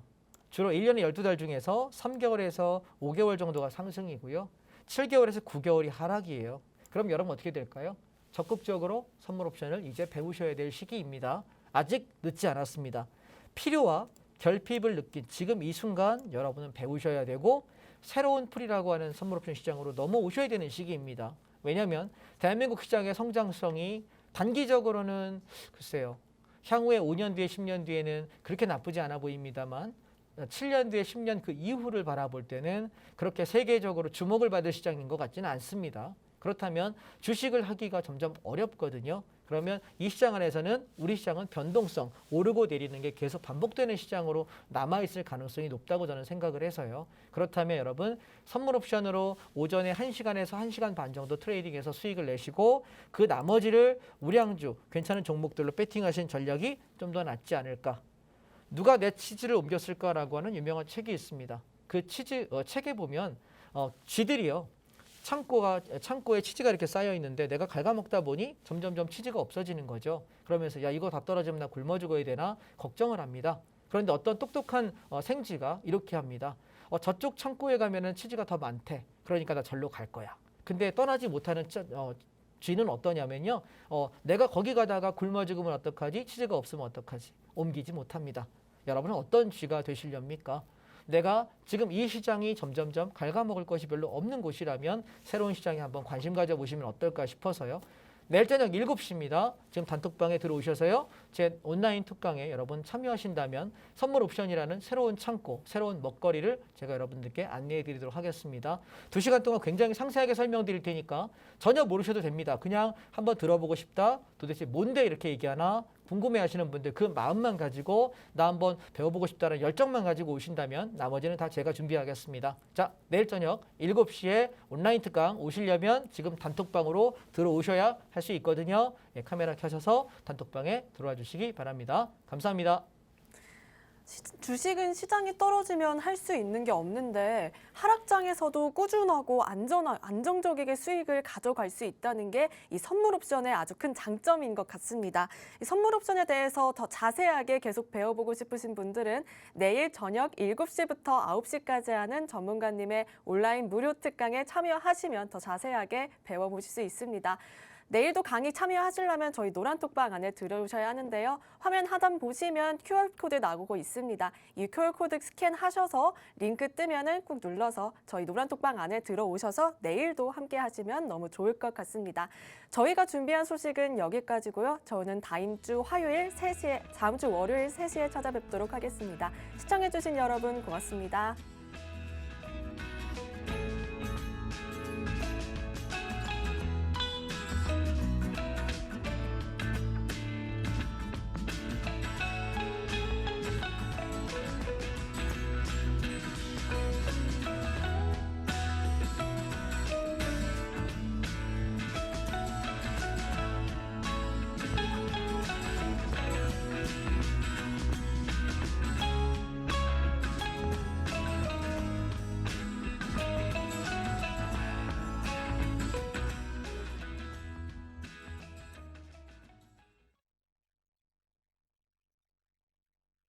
주로 1년에 12달 중에서 3개월에서 5개월 정도가 상승이고요. 7개월에서 9개월이 하락이에요. 그럼 여러분 어떻게 될까요? 적극적으로 선물 옵션을 이제 배우셔야 될 시기입니다. 아직 늦지 않았습니다. 필요와 결핍을 느낀 지금 이 순간 여러분은 배우셔야 되고, 새로운 풀이라고 하는 선물 옵션 시장으로 넘어오셔야 되는 시기입니다. 왜냐하면 대한민국 시장의 성장성이 단기적으로는 글쎄요, 향후에 5년 뒤에 10년 뒤에는 그렇게 나쁘지 않아 보입니다만 7년 뒤에 10년 그 이후를 바라볼 때는 그렇게 세계적으로 주목을 받을 시장인 것 같지는 않습니다. 그렇다면 주식을 하기가 점점 어렵거든요. 그러면 이 시장 안에서는 우리 시장은 변동성, 오르고 내리는 게 계속 반복되는 시장으로 남아있을 가능성이 높다고 저는 생각을 해서요. 그렇다면 여러분, 선물 옵션으로 오전에 1시간에서 1시간 반 정도 트레이딩해서 수익을 내시고, 그 나머지를 우량주, 괜찮은 종목들로 배팅하신 전략이 좀 더 낫지 않을까. 누가 내 치즈를 옮겼을까라고 하는 유명한 책이 있습니다. 그 책에 보면 쥐들이요, 창고에 치즈가 이렇게 쌓여 있는데 내가 갉아먹다 보니 점점점 치즈가 없어지는 거죠. 그러면서 야, 이거 다 떨어지면 나 굶어 죽어야 되나 걱정을 합니다. 그런데 어떤 똑똑한 생쥐가 이렇게 합니다. 저쪽 창고에 가면은 치즈가 더 많대. 그러니까 나 절로 갈 거야. 근데 떠나지 못하는 쥐는 어떠냐면요. 내가 거기 가다가 굶어 죽으면 어떡하지? 치즈가 없으면 어떡하지? 옮기지 못합니다. 여러분은 어떤 쥐가 되시렵니까? 내가 지금 이 시장이 점점점 갉아먹을 것이 별로 없는 곳이라면 새로운 시장에 한번 관심 가져보시면 어떨까 싶어서요. 내일 저녁 7시입니다. 지금 단톡방에 들어오셔서요. 제 온라인 특강에 여러분 참여하신다면 선물 옵션이라는 새로운 창고, 새로운 먹거리를 제가 여러분들께 안내해 드리도록 하겠습니다. 2시간 동안 굉장히 상세하게 설명드릴 테니까 전혀 모르셔도 됩니다. 그냥 한번 들어보고 싶다. 도대체 뭔데 이렇게 얘기하나? 궁금해하시는 분들 그 마음만 가지고 나 한번 배워보고 싶다는 열정만 가지고 오신다면 나머지는 다 제가 준비하겠습니다. 자, 내일 저녁 7시에 온라인 특강 오시려면 지금 단톡방으로 들어오셔야 할 수 있거든요. 카메라 켜셔서 단톡방에 들어와 주시기 바랍니다. 감사합니다. 주식은 시장이 떨어지면 할 수 있는 게 없는데 하락장에서도 꾸준하고 안정적이게 수익을 가져갈 수 있다는 게 이 선물 옵션의 아주 큰 장점인 것 같습니다. 이 선물 옵션에 대해서 더 자세하게 계속 배워보고 싶으신 분들은 내일 저녁 7시부터 9시까지 하는 전문가님의 온라인 무료 특강에 참여하시면 더 자세하게 배워보실 수 있습니다. 내일도 강의 참여하시려면 저희 노란톡방 안에 들어오셔야 하는데요. 화면 하단 보시면 QR코드 나오고 있습니다. 이 QR코드 스캔하셔서 링크 뜨면은 꾹 눌러서 저희 노란톡방 안에 들어오셔서 내일도 함께 하시면 너무 좋을 것 같습니다. 저희가 준비한 소식은 여기까지고요. 저는 다음 주 월요일 3시에 찾아뵙도록 하겠습니다. 시청해주신 여러분 고맙습니다.